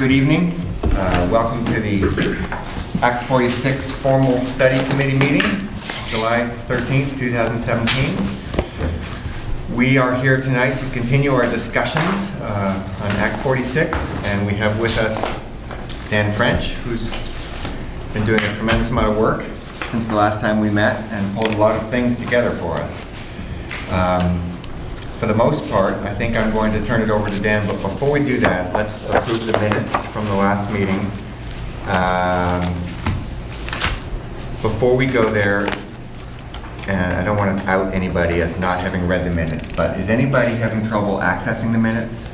Good evening. Welcome to the Act 46 Formal Study Committee meeting, July 13th, 2017. We are here tonight to continue our discussions on Act 46, and we have with us Dan French, who's been doing a tremendous amount of work since the last time we met and pulled a lot of things together for us. For the most part, I think I'm going to turn it over to Dan, but before we do that, let's approve the minutes from the last meeting. Before we go there, and I don't want to out anybody as not having read the minutes, but is anybody having trouble accessing the minutes?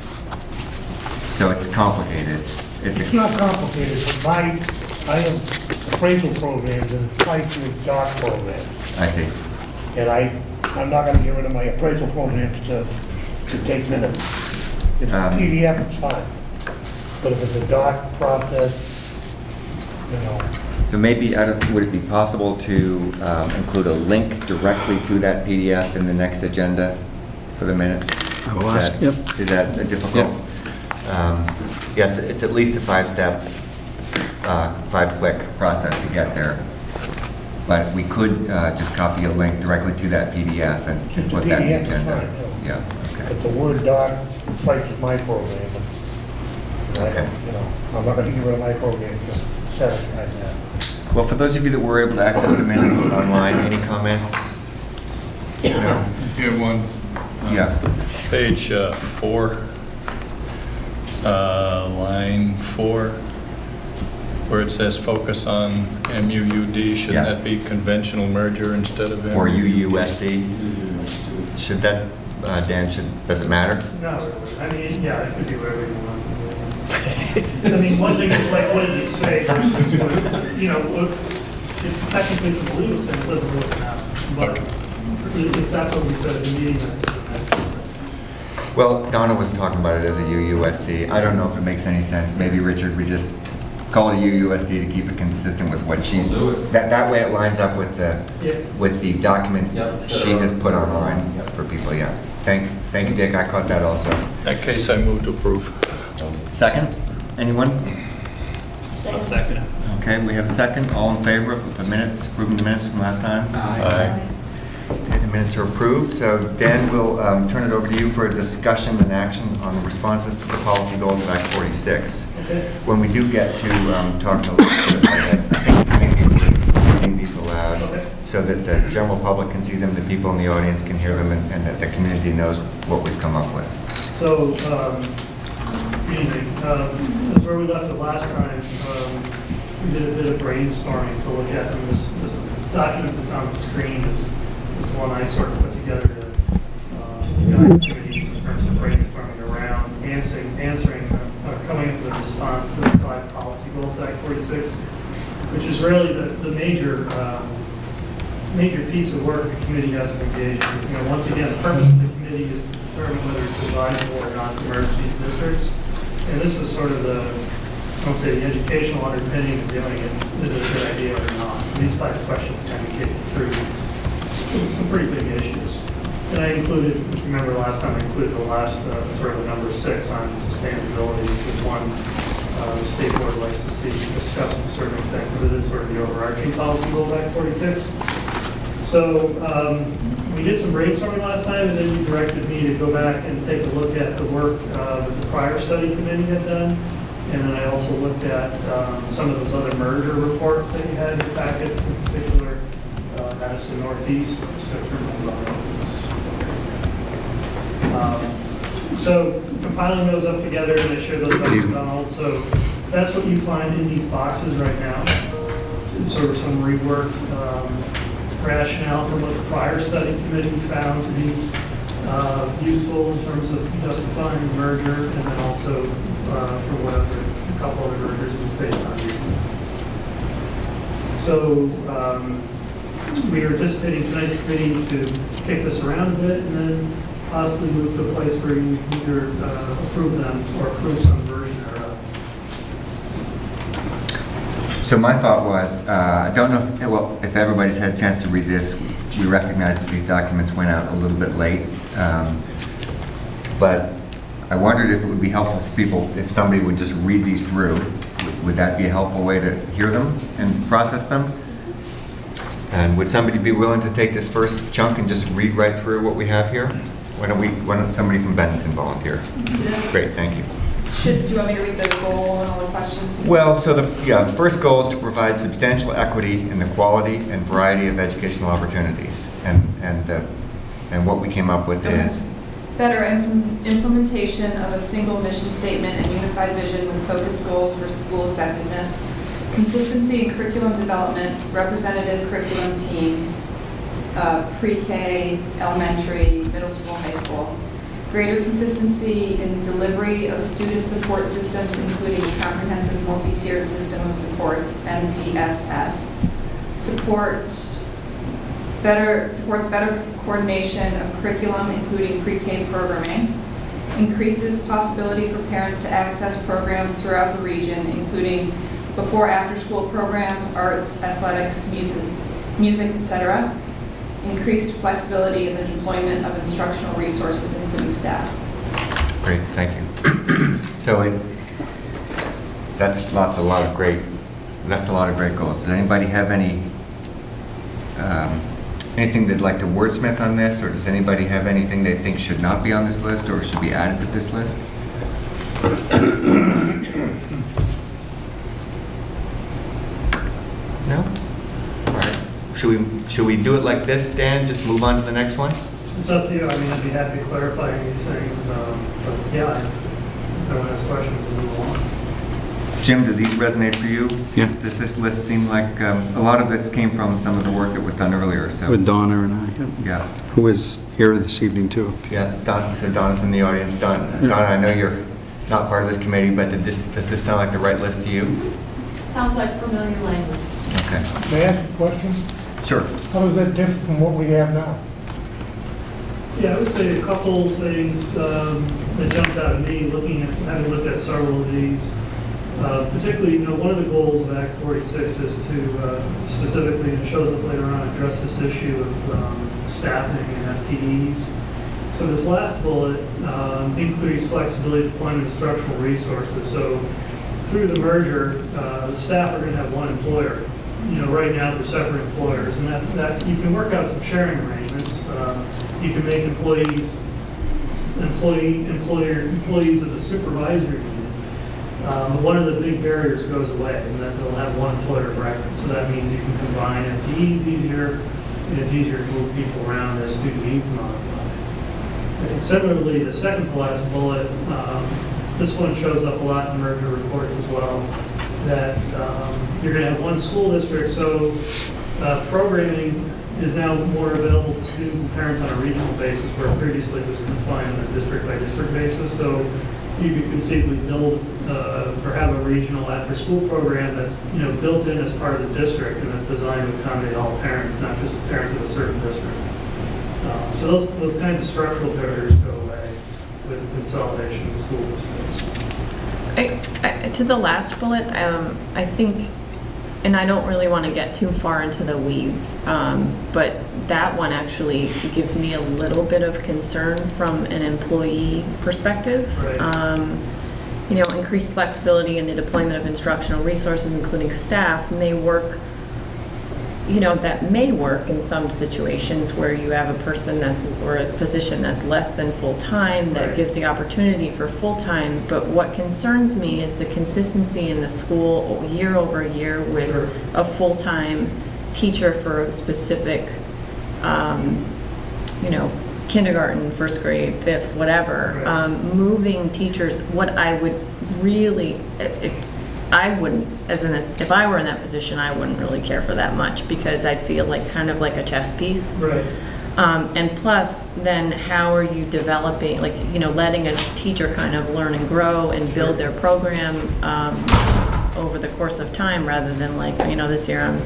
So it's complicated. It's not complicated, but I have appraisal programs and fight with doc programs. I see. And I'm not gonna get rid of my appraisal programs to take minutes. If it's a PDF, it's fine. But if it's a doc process, you know. So maybe, would it be possible to include a link directly to that PDF in the next agenda for the minute? I will ask, yep. Is that difficult? Yeah, it's at least a five-step, five-click process to get there. But we could just copy a link directly to that PDF and Just a put that in the PDF is agenda. fine, Yeah, okay. But the Word doc fights with my program. Okay. You know, I'm not gonna get rid of my program, just satisfy that. Well, for those of you that were able to access the minutes online, any comments? No? Here, one. Yeah. Page 4, line 4, where it says focus on MUUD, shouldn't Yeah. that be conventional merger instead of Or MUUD? UUSD? Should that, Dan, does it matter? No, I mean, yeah, it could be whatever you want. I mean, one thing is like, what did you say versus, you know, if technically from a legal standpoint, it doesn't really matter. But if that's what we said at the meeting, that's. Well, Donna was talking about it as a UUSD. I don't know if it makes any sense. Maybe, Richard, we just call it a UUSD to keep it consistent with what she's... That way it lines up with the documents she has put online for people, yeah. Thank you, Dick. I caught that also. In that case, I move to approve. Second? Anyone? I'll second it. Okay, we have a second. All in favor of the minutes, approving the minutes from last time? Aye. Okay, the minutes are approved. So Dan, we'll turn it over to you for a discussion and action on the responses to the policy goals of Act 46. Okay. When we do get to talking a little bit about that, I think maybe we're reading these aloud Okay. so that the general public can see them, the people in the audience can hear them, and that the community knows what we've come up with. So, anyway, that's where we left it last time. We did a bit of brainstorming to look at, and this document that's on the screen is one I sort of put together to guide committees in terms of brainstorming around coming up with a response to the 5 policy goals of Act 46, which is really the major piece of work the committee has to engage in. You know, once again, the purpose of the committee is to determine whether it's advisable or not to merge these districts. And this is sort of I won't say the educational underpinning of doing it, is it a good idea or not. So these 5 questions kind of get through some pretty big issues. And I included, if you remember last time, I included the last sort of number 6 on sustainability, which is one the state board likes to see discussed to a certain extent because it is sort of the overarching policy goal of Act 46. So we did some brainstorming last time, and then you directed me to go back and take a look at the work that the prior study committee had done. And then I also looked at some of those other merger reports that you had in your packets, in particular Madison Northeast. I'm just going to turn them on. So compiling those up together, and I share those up with Donald. So that's what you find in these boxes right now. It's sort of some reworked rationale from what the prior study committee found to be useful in terms of justifying the merger, and then also for what a couple other mergers in the state found. So we are anticipating tonight's committee to kick this around a bit and then possibly move to a place where you either approve them or approve some version thereof. So my thought was, I don't know if everybody's had a chance to read this. We recognize that these documents went out a little bit late, but I wondered if it would be helpful for people if somebody would just read these through. Would that be a helpful way to hear them and process them? And would somebody be willing to take this first chunk and just read right through what we have here? Why don't somebody from Bennington volunteer? Great, thank you. Do you want me to read the goal and all the questions? Well, so the first goal is to provide substantial equity in the quality and variety of educational opportunities. And what we came up with is Better implementation of a single mission statement and unified vision with focused goals for school effectiveness, consistency in curriculum development, representative curriculum teams, pre-K, elementary, middle school, high school. Greater consistency in delivery of student support systems, including a comprehensive multi-tiered system of supports, MTSS. Supports better coordination of curriculum, including pre-K programming. Increases possibility for parents to access programs throughout the region, including before after-school programs, arts, athletics, music, etc. Increased flexibility in the deployment of instructional resources, including staff. great, thank you. So that's a lot of great goals. Does anybody have anything they'd like to wordsmith on this, or does anybody have anything they think should not be on this list or should be added to this list? No? All right. Should we do it like this, Dan? Just move on to the next one? It's up to you. I mean, I'd be happy to clarify these things, but yeah, if no one has questions, we'll move on. Jim, do these resonate for you? Yeah. Does this list seem like, a lot of this came from some of the work that was done earlier, so. With Donna and I, Yeah, who is here this evening too. yeah, so Donna's in the audience. Donna, I know you're not part of this committee, but does this sound like the right list to you? Sounds like familiar language. Okay, May I ask a question? sure. How is that different from what we have now? Yeah, I would say a couple things that jumped out at me, having looked at several of these. Particularly, one of the goals of Act 46 is to specifically, and it shows up later on, address this issue of staffing and FTEs. So this last bullet, increase flexibility deployment of instructional resources. So through the merger, the staff are going to have one employer. Right now they're separate employers, and that you can work out some sharing arrangements. You can make employees of the supervisory unit. But one of the big barriers goes away, and that they'll have one employer of record. So that means you can combine FTEs easier, and it's easier to move people around as student needs modify. And similarly, the second to last bullet, this one shows up a lot in merger reports as well, that you're going to have one school district, so programming is now more available to students and parents on a regional basis, where previously it was confined on a district-by-district basis. So you could conceivably build or have a regional after-school program that's built in as part of the district, and that's designed to accommodate all parents, not just parents of a certain district. So those kinds of structural barriers go away with the consolidation of school districts. To the last bullet, I think, and I don't really want to get too far into the weeds, but that one actually gives me a little bit of concern from an employee perspective. Right. Increased flexibility in the deployment of instructional resources, including staff, may work, that may work in some situations where you have a person or a position that's less than full-time, that Right. gives the opportunity for full-time. But what concerns me is the consistency in the school year over year with Sure. a full-time teacher for a specific, kindergarten, first grade, fifth, whatever. Right. Moving teachers, what I would really, if I were in that position, I wouldn't really care for that much, because I'd feel like kind of like a chess piece. Right. And plus, then how are you developing, letting a teacher kind of learn and grow and build their program over the course of time, rather than this year I'm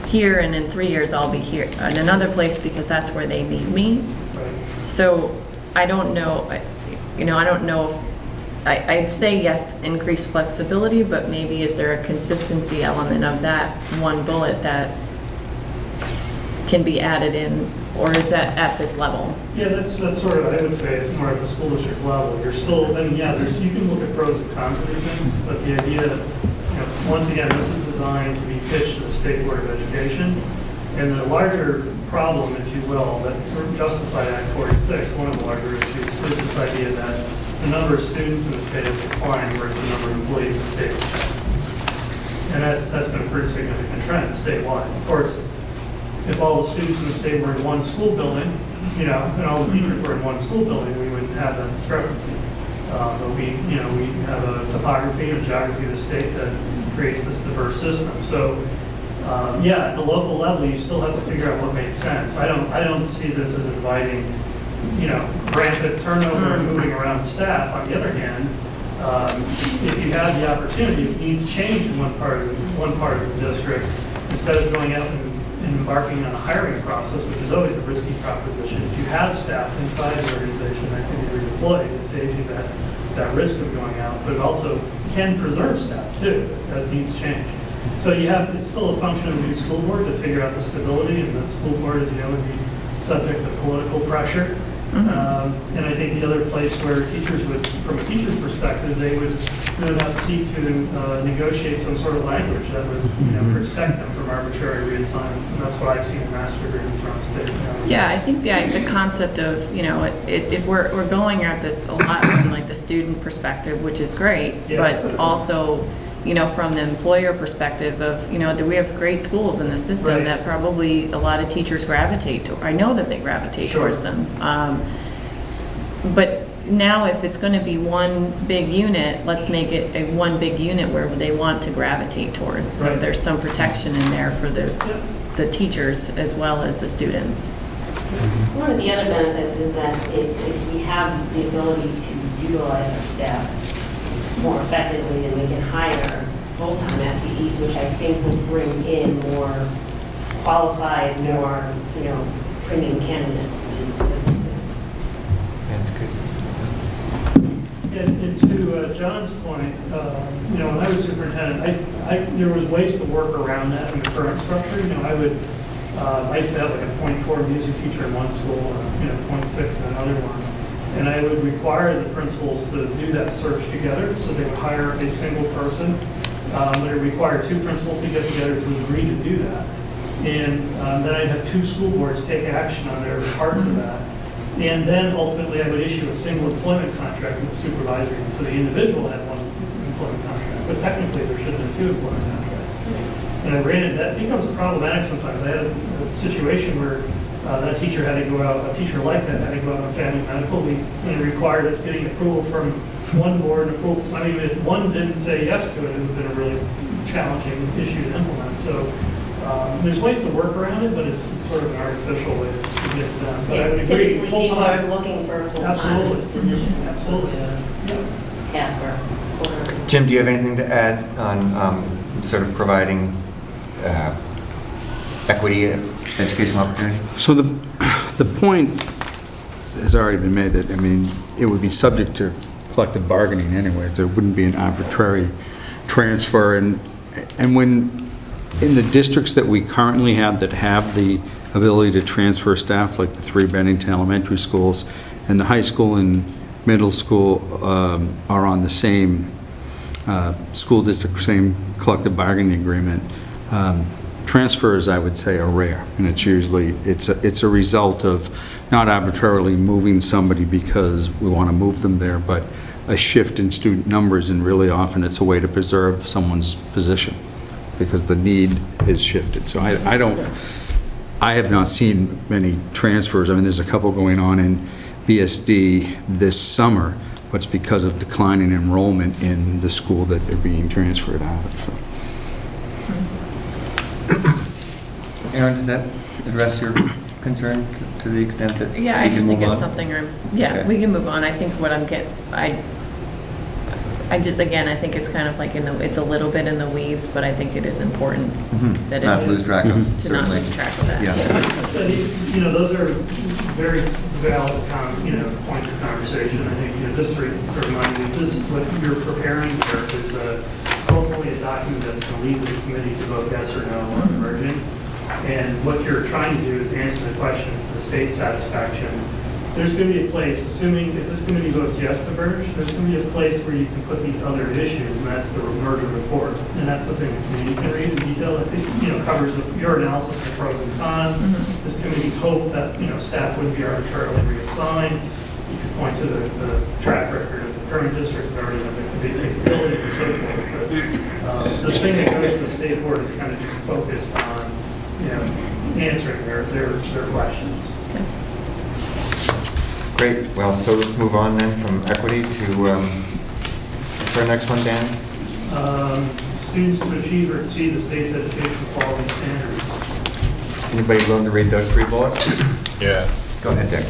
here and in 3 years I'll be here in another place because that's where they need me. Right. So I don't know, I don't know if, I'd say yes, increased flexibility, but maybe is there a consistency element of that one bullet that can be added in, or is that at this level? Yeah, that's sort of, I would say, it's more at the school district level. You're still, I mean, yeah, you can look at pros and cons of these things, but the idea, once again, this is designed to be pitched to the State Board of Education. And the larger problem, if you will, that justified Act 46, one of the larger issues, is this idea that the number of students in the state has declined, whereas the number of employees in the state has stayed. And that's been a pretty significant trend statewide. Of course, if all the students in the state were in one school building, and all the teachers were in one school building, we wouldn't have that discrepancy. But we have a topography and geography of the state that creates this diverse system. So, at the local level, you still have to figure out what makes sense. I don't see this as inviting, rampant turnover and moving around staff. On the other hand, if you have the opportunity, if needs change in one part of the district, instead of going out and embarking on a hiring process, which is always a risky proposition, if you have staff inside the organization that can be redeployed, it saves you that risk of going out, but it also can preserve staff too, as needs change. So it's still a function of the new school board to figure out the stability, and the school board, as you know, would be subject to political pressure. And I think the other place where teachers would, from a teacher's perspective, they would not seek to negotiate some sort of language that would protect them from arbitrary reassignment. And that's what I've seen in master agreements around the state. Yeah, I think the concept of, if we're going at this a lot from like the student perspective, which is great, but also, from the employer perspective of, that we have great schools in the system that probably a lot of teachers gravitate to. I know that they gravitate towards them. But now if it's going to be one big unit, let's make it a one big unit where they want to gravitate towards. So there's some protection in there for the teachers as well as the students. One of the other benefits is that if we have the ability to utilize our staff more effectively, then we can hire full-time FTEs, which I think will bring in more qualified, more, premium candidates, which is good. That's good. And to John's point, when I was superintendent, there was ways to work around that in the current structure. I used to have like a .4 music teacher in one school and a .6 in another one. And I would require the principals to do that search together, so they would hire a single person. They would require two principals to get together to agree to do that. And then I'd have two school boards take action on their parts of that. And then ultimately I would issue a single employment contract with the supervisor. So the individual had one employment contract, but technically there should have been two employment contracts. And I ran it, that becomes problematic sometimes. I had a situation where that teacher had to go out, a teacher like that had to go out on family medical. We required us getting approval from one board. If one didn't say yes to it, it would have been a really challenging issue to implement. So there's ways to work around it, but it's sort of an artificial way to get it done. But I would agree, Typically, people are full-time. looking for a full-time Absolutely. position. Absolutely. Half or Jim, do you have anything to add on sort of providing equity of educational opportunity? So the point has already been made that, it would be subject to collective bargaining anyway. There wouldn't be an arbitrary transfer. And when in the districts that we currently have that have the ability to transfer staff, like the 3 Bennington elementary schools, and the high school and middle school are on the same school district, same collective bargaining agreement, transfers, I would say, are rare, and it's usually it's a result of not arbitrarily moving somebody because we want to move them there, but a shift in student numbers, and really often it's a way to preserve someone's position because the need is shifted. So I have not seen many transfers. There's a couple going on in BSD this summer, but it's because of declining enrollment in the school that they're being transferred out of. So. Aaron, does that address your concern to the extent that Yeah, I we just can think move it's on? something, Okay. we can move on. I think what I'm I think it's kind of like it's a little bit in the weeds, but I think it is important that Not it's, lose track of, to not certainly. lose track of that. Yeah. Those are very valid, points of conversation. I think, just to remind you, what you're preparing here is hopefully a document that's going to lead this committee to vote yes or no on merging. And what you're trying to do is answer the question to the state's satisfaction. There's going to be a place, assuming if this committee votes yes to merge, there's going to be a place where you can put these other issues, and that's the merger report. And that's the thing the committee can read in detail. It covers your analysis of the pros and cons. This committee's hope that, staff wouldn't be arbitrarily reassigned. You could point to the track record of the current districts that already have the capability and so forth. But the thing that goes to the state board is kind of just focused on, answering their questions. Great, well, so let's move on then from equity to, what's our next one, Dan? Students to achieve or exceed the state's education quality standards. Anybody willing to read those 3 bullets? Yeah. Go ahead, Dick.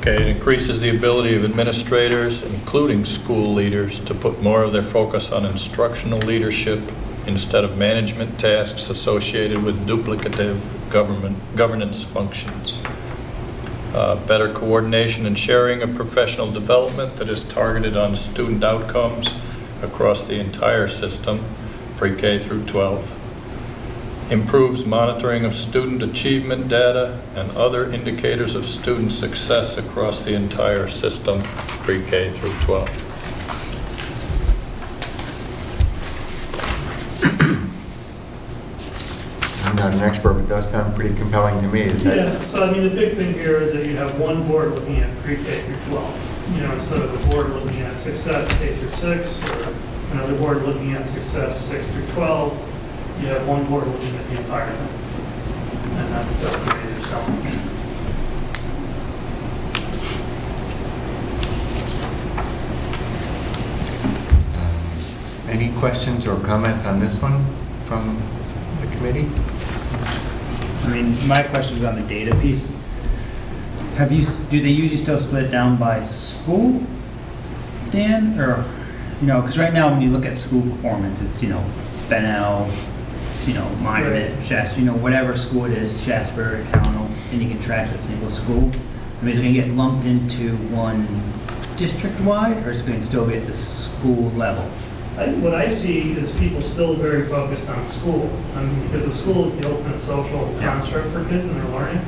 Okay, it increases the ability of administrators, including school leaders, to put more of their focus on instructional leadership instead of management tasks associated with duplicative governance functions. Better coordination and sharing of professional development that is targeted on student outcomes across the entire system, pre-K through 12. Improves monitoring of student achievement data and other indicators of student success across the entire system, pre-K through 12. I'm not an expert, but it does sound pretty compelling to me. Is that? Yeah, so the big thing here is that you have one board looking at pre-K through 12. Instead of the board looking at success K through 6, or another board looking at success 6 through 12, you have one board looking at the entire thing. And that's the major selling. Any questions or comments on this one from the committee? I mean, my question is on the data piece. Do they usually still split it down by school, Dan? Or, because right now when you look at school performance, it's, Benel, Monument, Shasta, whatever school it is, Shasbury, Pownell, and you can track a single school. I mean, is it going to get lumped into one district-wide, or is it going to still be at the school level? What I see is people still very focused on school, because the school is the ultimate social construct for kids and their learning.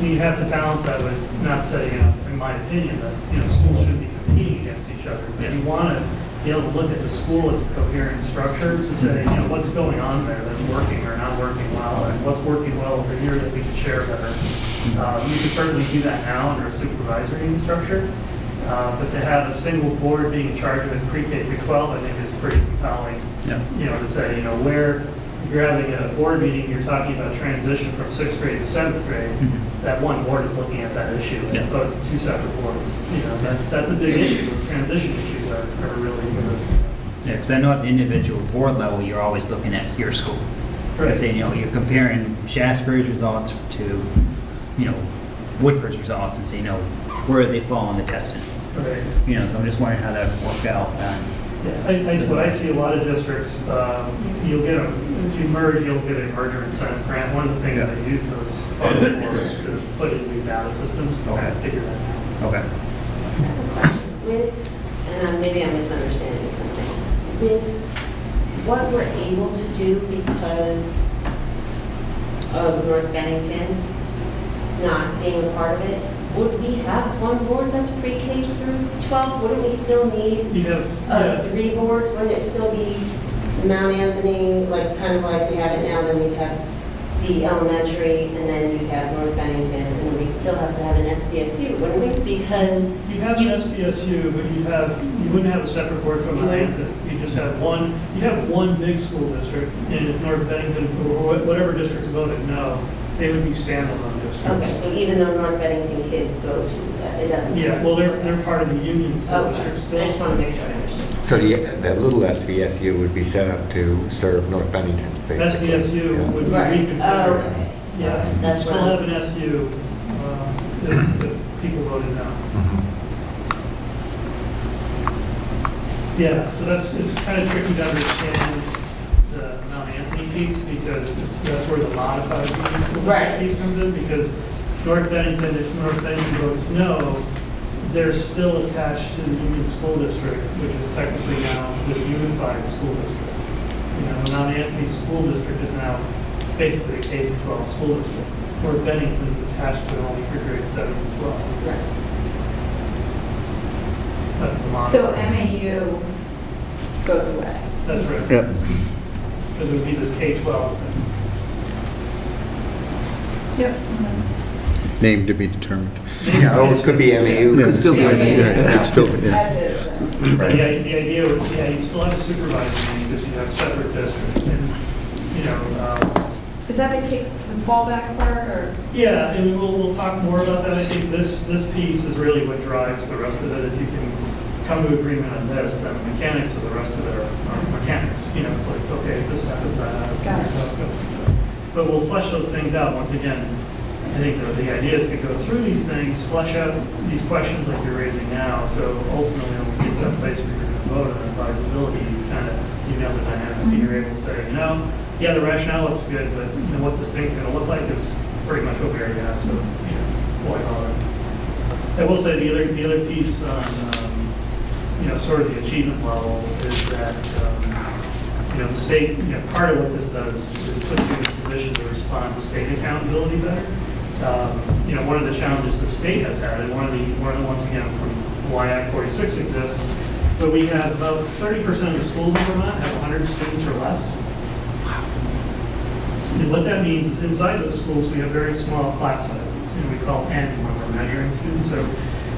You have to balance that with not setting up, in my opinion, that schools shouldn't be competing against each other. But you want to be able to look at the school as a coherent structure to say, what's going on there that's working or not working well, and what's working well over here that we can share better. You can certainly do that now under a supervisory structure. But to have a single board being in charge of it pre-K through 12, I think is pretty compelling. Yeah. To say, where if you're having a board meeting, you're talking about transition from 6th grade to 7th grade, that one board is looking at that issue as opposed to 2 separate boards. That's a big issue. Those transition issues are really good. Yeah, because I know at the individual board level, you're always looking at your school. Right. Let's say, you're comparing Shasbury's results to, Woodford's results and say, where do they fall on the testing? Right. So I'm just wondering how that would work out. What I see a lot of districts, you'll get if you merge, you'll get a merger incentive grant. One of the things they use those funds for is to put in new data systems to figure that out. Okay. And maybe I'm misunderstanding something. With what we're able to do because of North Bennington not being a part of it, would we have one board that's pre-K through 12? Wouldn't we still need You have 3 boards? Wouldn't it still be Mount Anthony, kind of like we have it now, then we'd have the elementary, and then you'd have North Bennington, and we'd still have to have an SVSU, wouldn't we? Because you have an SVSU, but you wouldn't have a separate board from Mount Anthony. You just have one. You have one big school district, and if North Bennington or whatever districts voted no, they would be standalone districts. okay, so even though North Bennington kids go to that, it doesn't. Yeah, well, they're part of the union school district still. I just want to make sure I understand. So that little SVSU would be set up to serve North Bennington, basically. SVSU would be reconfigured. Oh, okay. Yeah, That's still what have an SU if people voted no. Yeah, so it's kind of tricky to understand the Mount Anthony piece because that's where the modified union school district piece comes in, because North Bennington, if North Bennington votes no, they're still attached to the union school district, which is technically now this unified school district. The Mount Anthony School District is now basically a K-12 school district, where Bennington's attached to it only for grades 7 to 12. That's the model. So MAU goes away. That's right. Yeah. Because it would be this K-12 thing. Yep. Name to be determined. Yeah, or it could be MAU. Yeah. Could still be Yeah, MAU. Yeah, it's still, yeah. As is. then. But the idea was, yeah, you still have a supervisor meeting because you have separate districts. And, you know, Is that the fallback part, or? yeah, and we'll talk more about that. I think this piece is really what drives the rest of it. If you can come to agreement on this, then the mechanics of the rest of it are mechanics. You know, it's like, okay, if this happens, that happens. Got it. Here's how it goes. But we'll flesh those things out. Once again, I think the idea is to go through these things, flesh out these questions like you're raising now. So ultimately, when we get to that place where you're going to vote on advisability, you know the dynamic. And you're able to say, you know, yeah, the rationale looks good, but you know what this thing's going to look like is pretty much what we already have. So, you know, why bother? I will say the other piece on, you know, sort of the achievement level is that, you know, the state, you know, part of what this does is puts you in a position to respond to state accountability better. You know, one of the challenges the state has had, and one of the once again, from why Act 46 exists, but we have about 30% of the schools in Vermont have 100 students or less. And what that means is inside those schools, we have very small class sizes, and we call N when we're measuring students. So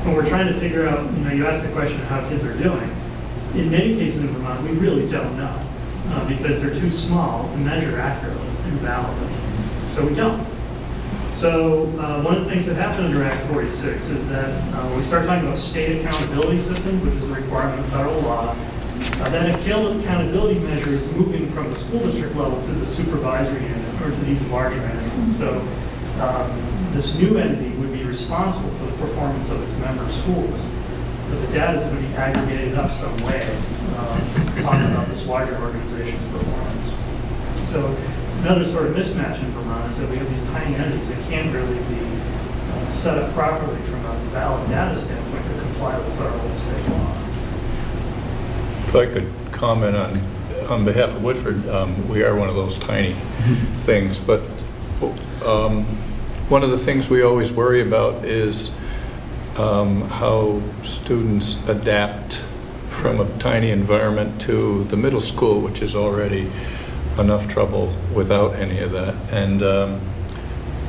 when we're trying to figure out, you know, you ask the question of how kids are doing, in many cases in Vermont, we really don't know because they're too small to measure accurately and validly. So we don't. So one of the things that happened under Act 46 is that when we start talking about state accountability systems, which is a requirement of federal law, that accountability measure is moving from the school district level to the supervisory unit or to these larger entities. So this new entity would be responsible for the performance of its member schools. But the data is going to be aggregated up some way, talking about this larger organization's performance. So another sort of mismatch in Vermont is that we have these tiny entities that can't really be set up properly from a valid data standpoint to comply with federal and state law. If I could comment on behalf of Woodford, we are one of those tiny things, but one of the things we always worry about is how students adapt from a tiny environment to the middle school, which is already enough trouble without any of that. And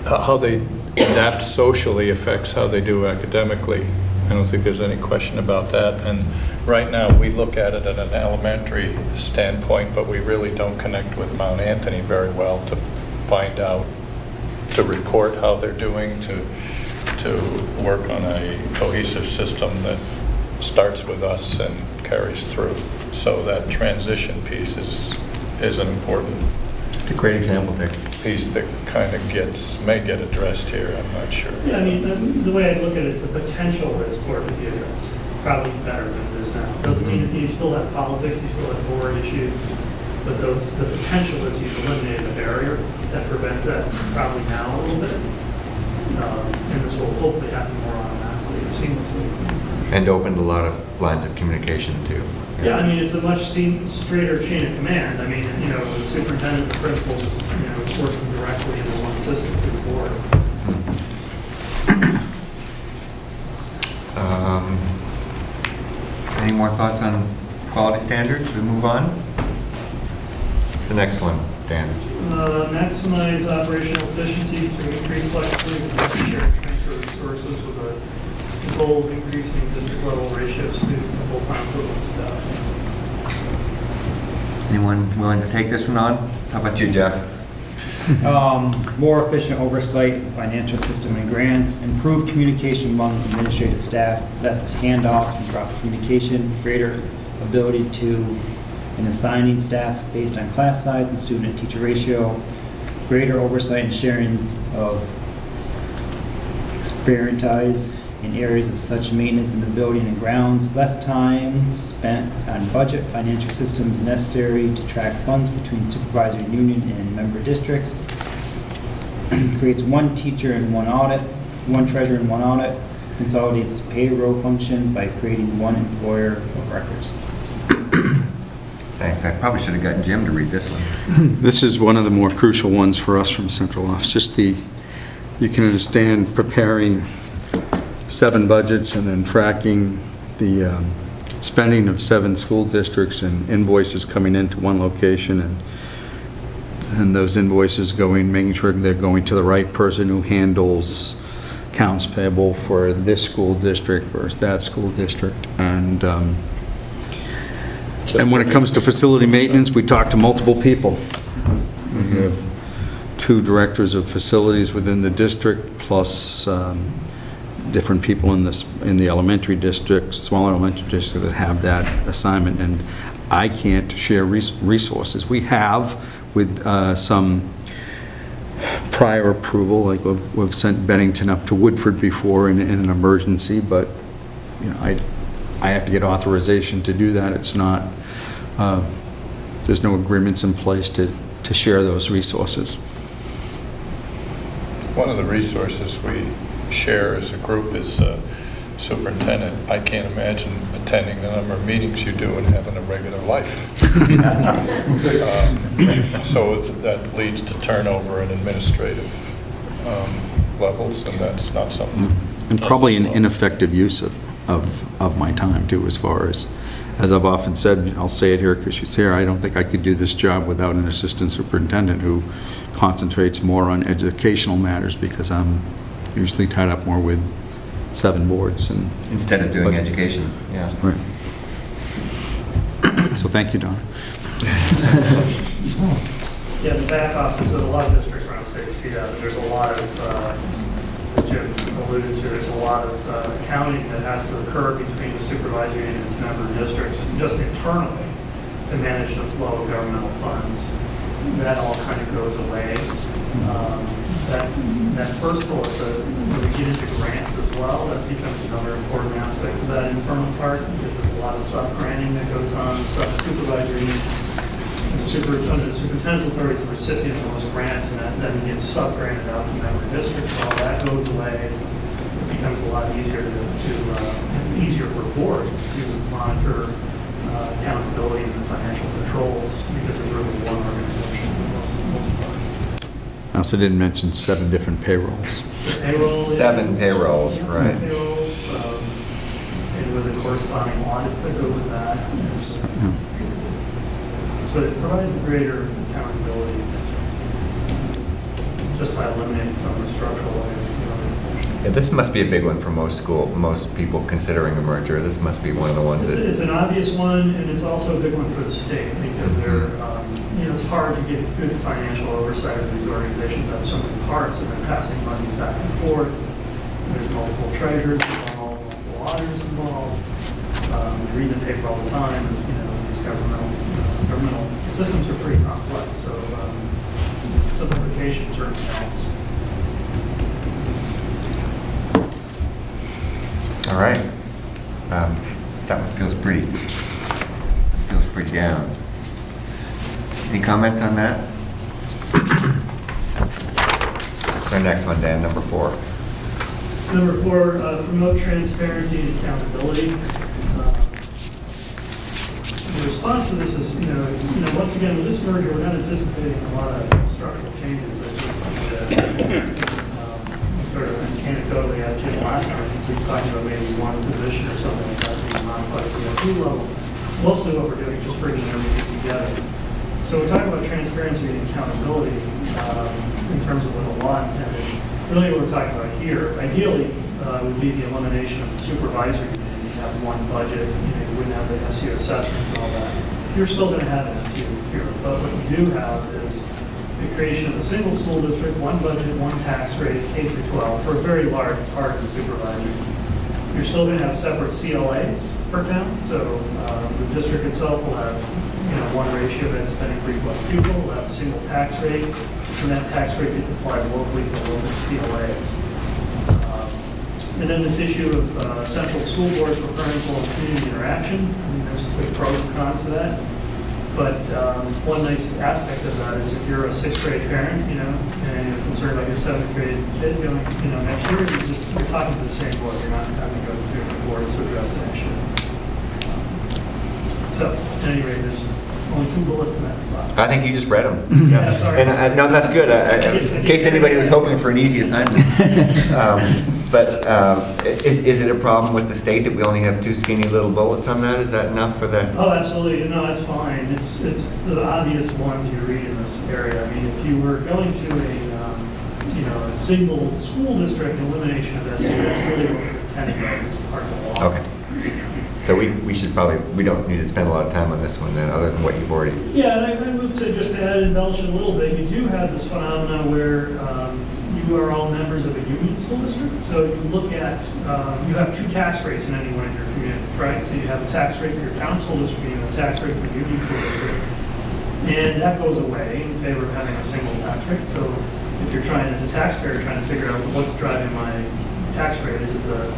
how they adapt socially affects how they do academically. I don't think there's any question about that. And right now, we look at it at an elementary standpoint, but we really don't connect with Mount Anthony very well to find out, to report how they're doing, to work on a cohesive system that starts with us and carries through. So that transition piece is an important It's a great example, Dick. piece that kind of may get addressed here, I'm not sure. Yeah, I mean, the way I look at it is the potential is for it to be addressed, probably better than it is now. Doesn't mean that you still have politics, you still have board issues, but the potential is you've eliminated a barrier that prevents that probably now a little bit. And this will hopefully happen more automatically or seamlessly. And opened a lot of lines of communication too. Yeah, I mean, it's a much straighter chain of command. I mean, you know, the superintendent, the principals, you know, working directly into one system through the board. Any more thoughts on quality standards? We move on? What's the next one, Dan? Maximize operational efficiencies through increased flexibility and shared transfer of resources with a goal of increasing district level ratio of students to full-time equivalent staff. Anyone willing to take this one on? How about you, Jeff? More efficient oversight of financial system and grants, improved communication among administrative staff, less handoffs and proper communication, greater ability to in assigning staff based on class size and student and teacher ratio, greater oversight and sharing of expertise in areas of such maintenance in the building and grounds, less time spent on budget financial systems necessary to track funds between supervisory union and member districts, creates one teacher and one audit, one treasurer and one audit, consolidates payroll functions by creating one employer of records. Thanks. Thanks. I probably should have gotten Jim to read this one. This is one of the more crucial ones for us from central office, just you can understand preparing 7 budgets and then tracking the spending of 7 school districts and invoices coming into one location and those invoices making sure they're going to the right person who handles accounts payable for this school district versus that school district. And when it comes to facility maintenance, we talk to multiple people. We have 2 directors of facilities within the district, plus different people in the elementary district, smaller elementary district that have that assignment, and I can't share resources. We have with some prior approval, like we've sent Bennington up to Woodford before in an emergency, but I have to get authorization to do that. It's not, there's no agreements in place to share those resources. One of the resources we share as a group is superintendent. I can't imagine attending the number of meetings you do and having a regular life. So that leads to turnover in administrative levels, and that's not something. And probably an ineffective use of my time too, as far as I've often said, I'll say it here because she's here, I don't think I could do this job without an assistant superintendent who concentrates more on educational matters, because I'm usually tied up more with 7 boards and Instead of doing education, yeah. right. So thank you, Don. Yeah, the back office of a lot of districts around the state see that. There's a lot of, Jim alluded to, there's a lot of accounting that has to occur between the supervisory and its member districts, just internally, to manage the flow of governmental funds. That all kind of goes away. That first bullet, when we get into grants as well, that becomes another important aspect of that internal part, because there's a lot of sub-granting that goes on, sub-supervisory. The superintendent's authority is the recipient of those grants, and that then gets sub-granted out to member districts. All that goes away. It becomes a lot easier easier for boards to monitor accountability and financial controls, because there's really one organization for the most part. I also didn't mention 7 different payrolls. Payroll. 7 payrolls, right. Payrolls, and with the corresponding audits that go with that. So it provides a greater accountability just by eliminating some of the structural items. Yeah, this must be a big one for most people considering a merger. This must be one of the ones that... It's an obvious one, and it's also a big one for the state, because it's hard to get good financial oversight of these organizations that have so many parts, and they're passing monies back and forth. There's multiple treasurers involved, multiple auditors involved. We read the paper all the time, and these governmental systems are pretty complex, so simplification certainly helps. All right. That one feels pretty down. Any comments on that? What's our next one, Dan? Number 4. Number 4, promote transparency and accountability. The response to this is, once again, with this merger, we're not anticipating a lot of structural changes. Sort of anecdotally, I Jim last time, he was talking about maybe one position or something like that being modified at the SU level. Mostly what we're doing is just bringing everything together. So we talk about transparency and accountability in terms of what the law intended. Really what we're talking about here, ideally, would be the elimination of the supervisory committee. You have one budget, you wouldn't have the SU assessments and all that. You're still going to have an SU here, but what you do have is the creation of a single school district, one budget, one tax rate, K-12, for a very large part of the supervisory. You're still going to have separate CLAs per town, so the district itself will have one ratio that's spending 3+ people, we'll have a single tax rate, and that tax rate gets applied locally to local CLAs. And then this issue of central school boards for parental and community interaction, there's quick pros and cons to that. But one nice aspect of that is if you're a 6th grade parent, and you're concerned about your 7th grade kid going, next year, you're talking to the same board. You're not having to go to different boards to address an issue. So, at any rate, there's only 2 bullets in that spot. I think you just read them. Yeah, sorry. And no, that's good. In case anybody was hoping for an easy assignment. But is it a problem with the state that we only have 2 skinny little bullets on that? Is that enough for the? Oh, absolutely, no, that's fine. It's the obvious ones you read in this area. I mean, if you were going to a single school district elimination of SU, that's really what was intended by this part of the law. Okay. So we should probably, we don't need to spend a lot of time on this one then, other than what you've already. Yeah, and I would say, just to add, embellish it a little bit, you do have this phenomenon where you are all members of a union school district. So you look at, you have 2 tax rates in any one of your communities, right? So you have a tax rate for your town school district and a tax rate for your union school district. And that goes away in favor of having a single tax rate. So if you're trying, as a taxpayer, trying to figure out what's driving my tax rate, is it the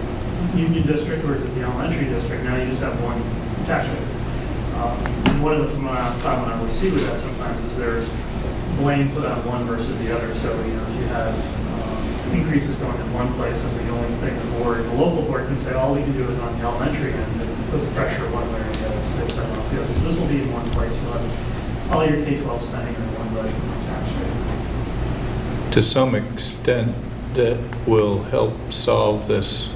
union district or is it the elementary district? Now you just have one tax rate. And one of the phenomena we see with that sometimes is there's blame put on one versus the other. So, if you have increases going in one place and the only thing the local board can say, all we can do is on the elementary end, and it puts pressure one way or the other. So they say, well, so this will be in one place. You'll have all your K-12 spending in one budget and one tax rate. To some extent, that will help solve this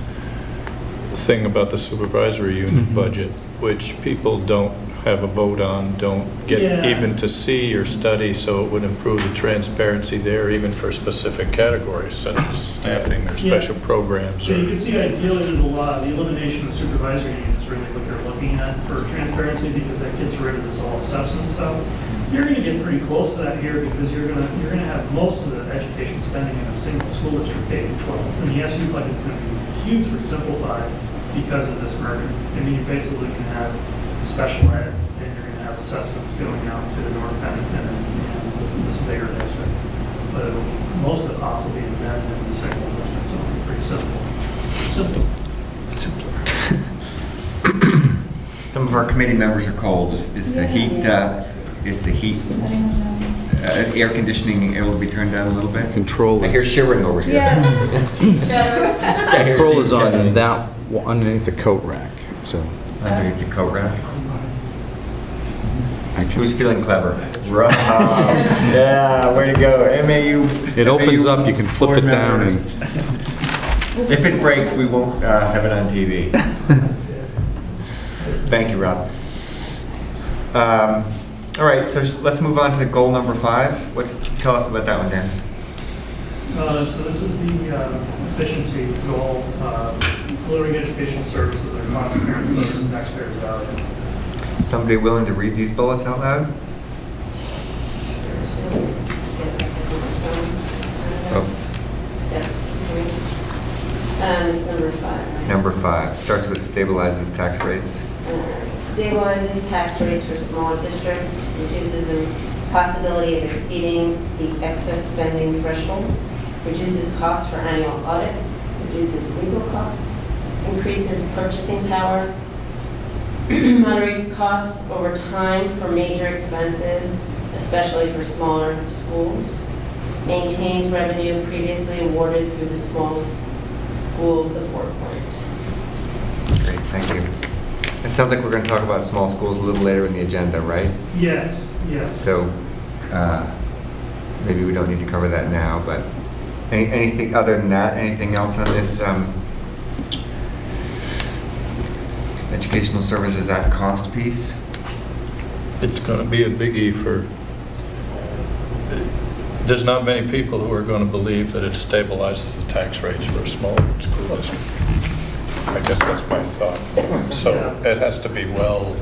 thing about the supervisory unit budget, which people don't have a vote on, don't get Yeah. even to see or study, so it would improve the transparency there, even for specific categories such as staffing or special programs. So you Or can see ideally in the law, the elimination of supervisory units is really what they're looking at for transparency, because that gets rid of this all assessment stuff. You're going to get pretty close to that here, because you're going to have most of the education spending in a single school district, K-12. And the SU budget is going to be hugely simplified because of this merger. I mean, you basically can have special ed, and you're going to have assessments going out to North Bennington and this bigger district. But most of the costs will be embedded in the single district, so it'll be pretty simple. Some of our committee members are cold. Is the heat, Does anyone know? air conditioning able to be turned down a little bit? Control I hear is, shivering over here. Yes. I hear control deep is on shivering. that, underneath the coat rack, so. Underneath the coat rack. I can- Who's feeling clever? Rob. Yeah, way to go. MAU. It opens MAU up, you can flip board it down member. and, If it breaks, we won't have it on TV. Thank you, Rob. All right, so let's move on to goal number 5. Tell us about that one, Dan. So this is the efficiency goal, delivering educational services that are cost parents, those and taxpayers value. Somebody willing to read these bullets out loud? Oh, Yes. It's number 5, right? number 5 starts with stabilizes tax rates. Stabilizes tax rates for smaller districts, reduces the possibility of exceeding the excess spending threshold, reduces costs for annual audits, reduces legal costs, increases purchasing power, moderates costs over time for major expenses, especially for smaller schools, maintains revenue previously awarded through the small school support grant. Great, thank you. It sounds like we're going to talk about small schools a little later in the agenda, right? Yes, yes. So maybe we don't need to cover that now, but anything other than that, anything else on this educational services at cost piece? it's going to be a biggie for, there's not many people who are going to believe that it stabilizes the tax rates for a small school district. I guess that's my thought. So it has to be well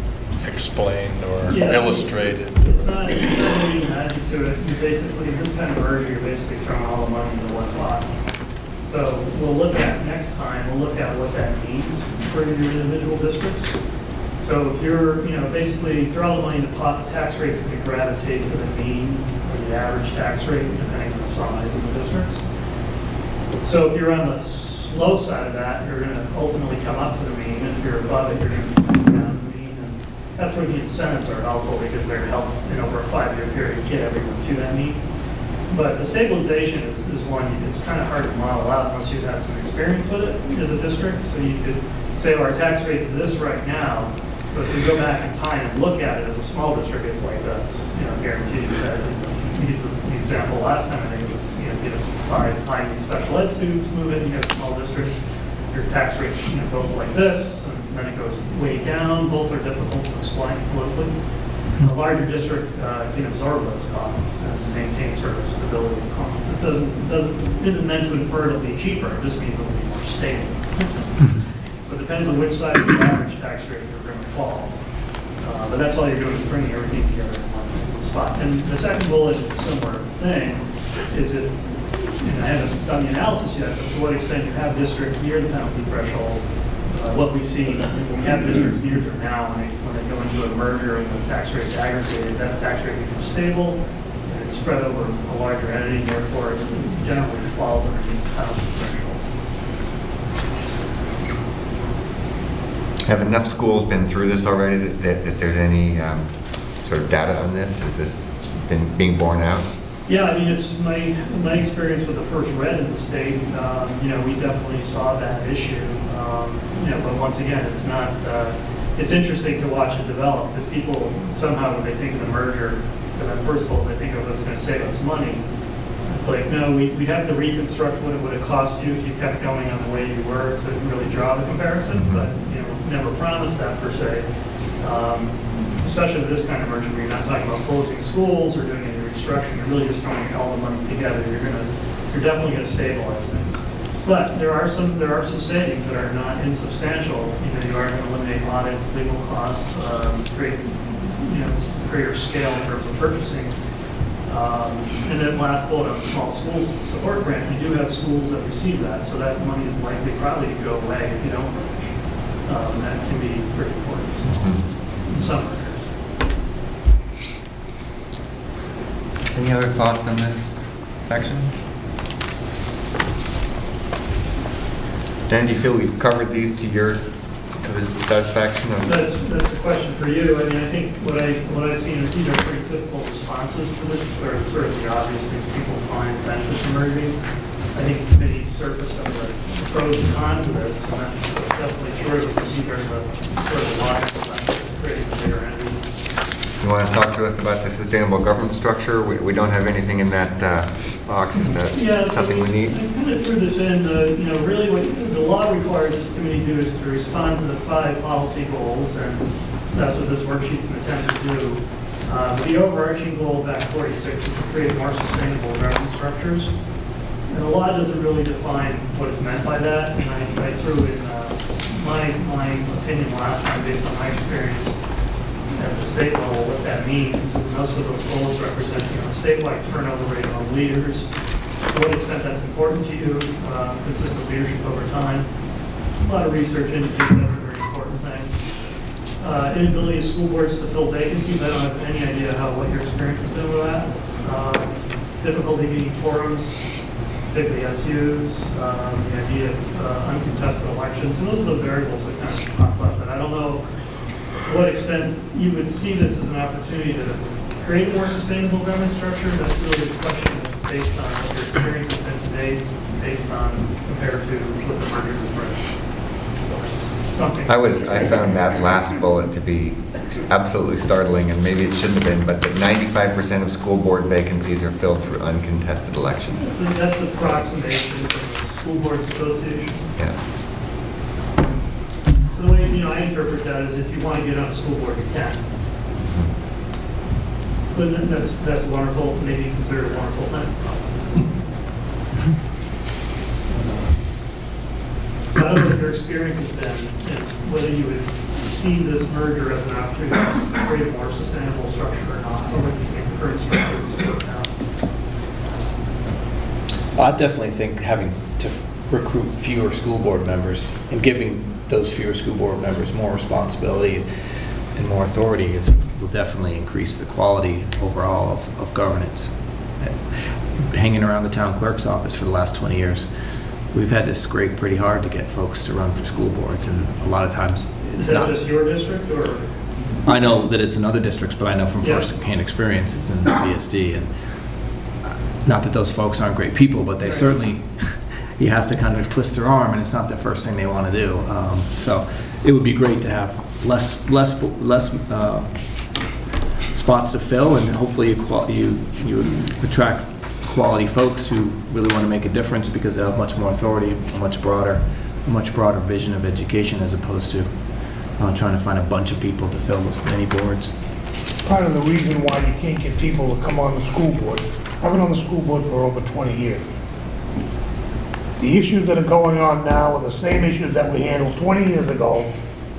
explained or Yeah. illustrated. It's not any magic to it. You basically, in this kind of merger, you're basically throwing all the money into one pot. So we'll look at next time, we'll look at what that means for your individual districts. So if you're, basically throw all the money in the pot, the tax rate's going to gravitate to the mean or the average tax rate, depending on the size of the districts. So if you're on the low side of that, you're going to ultimately come up to the mean. If you're above it, you're going to come down to the mean. And that's where the incentives are helpful, because they're helping, over a 5-year period, get everyone to that mean. But the stabilization is one, it's kind of hard to model out unless you've had some experience with it as a district. So you could say, well, our tax rate is this right now, So if you go back in time and look at it as a small district, it's like this, guarantee you that. Use the example last time, I think, you know, 5 special ed students move in, you have a small district, your tax rate, goes like this, and then it goes way down. Both are difficult to explain politically. A larger district can absorb those costs and maintain sort of stability of costs. It isn't meant to infer it'll be cheaper, it just means it'll be more stable. So it depends on which side of the average tax rate you're going to fall. But that's all you're doing is bringing everything together in one spot. And the second bullet is a similar thing, is if, I haven't done the analysis yet, but to what extent you have districts near the penalty threshold. What we see when we have districts near them now, when they go into a merger and the tax rate's aggregated, that tax rate becomes stable and it's spread over a larger entity, and therefore it generally falls underneath the penalty threshold. Have enough schools been through this already that there's any sort of data on this? Has this been being borne out? Yeah, I mean, it's my experience with the first red in the state. We definitely saw that issue. But once again, it's not. It's interesting to watch it develop because people somehow, when they think of the merger, for that first bullet, they think of what's going to save us money. It's like, no, we'd have to reconstruct what it would have cost you if you kept going on the way you were to really draw the comparison. But never promised that per se. Especially with this kind of merger, where you're not talking about closing schools or doing any restructuring. You're really just throwing all the money together. You're definitely going to stabilize things. But there are some savings that are not insubstantial. You are going to eliminate audits, legal costs, create greater scale in terms of purchasing. And then last bullet on the small schools support grant, you do have schools that receive that, so that money is likely probably to go away if you don't merge. That can be pretty important in some regards. Any other thoughts on this section? Dan, do you feel we've covered these to the satisfaction? That's a question for you. I mean, I think what I've seen is these are pretty typical responses to this. They're sort of the obvious things people find benefits from merging. I think the committee surfaced some of the pros and cons of this, and that's definitely true. These are the sort of logical benefits of creating a bigger entity. You want to talk to us about the sustainable government structure? We don't have anything in that box. Is that something we need? I kind of threw this in. Really what the law requires this committee to do is to respond to the 5 policy goals, and that's what this worksheet's an attempt to do. The overarching goal back 46 is to create more sustainable government structures. And the law doesn't really define what is meant by that. And I threw in my opinion last time based on my experience at the state level. What that means is most of those goals represent statewide turnover rate on leaders. To what extent that's important to you, consistent leadership over time. A lot of research indicates that's a very important thing. Inability of school boards to fill vacancies. I don't have any idea what your experience has been with that. Difficulty meeting quorums, particularly SUs, the idea of uncontested elections. And those are the variables that kind of pop up. And I don't know to what extent you would see this as an opportunity to create a more sustainable government structure. That's really the question that's based on what your experience has been to date, based on compared to what the merger was bringing. I found that last bullet to be absolutely startling, and maybe it shouldn't have been, but that 95% of school board vacancies are filled through uncontested elections. That's approximation from the School Boards Association. Yeah. So the way I interpret that is if you want to get on a school board, you can. But that's wonderful, maybe considered a wonderful thing. I don't know what your experience has been, and whether you would see this merger as an opportunity to create a more sustainable structure or not, or whether you think the current structure is working out. I definitely think having to recruit fewer school board members and giving those fewer school board members more responsibility and more authority will definitely increase the quality overall of governance. Hanging around the town clerk's office for the last 20 years, we've had to scrape pretty hard to get folks to run for school boards, and a lot of times it's not. Is that just your district, or? I know that it's in other districts, but I know from Yeah. first-hand experience, it's in VSD, and not that those folks aren't great people, but they Right. certainly, you have to kind of twist their arm, and it's not the first thing they want to do. So it would be great to have less spots to fill, and hopefully you attract quality folks who really want to make a difference because they have much more authority, a much broader vision of education as opposed to trying to find a bunch of people to fill many boards. Part of the reason why you can't get people to come on the school board, I've been on the school board for over 20 years. The issues that are going on now are the same issues that we handled 20 years ago,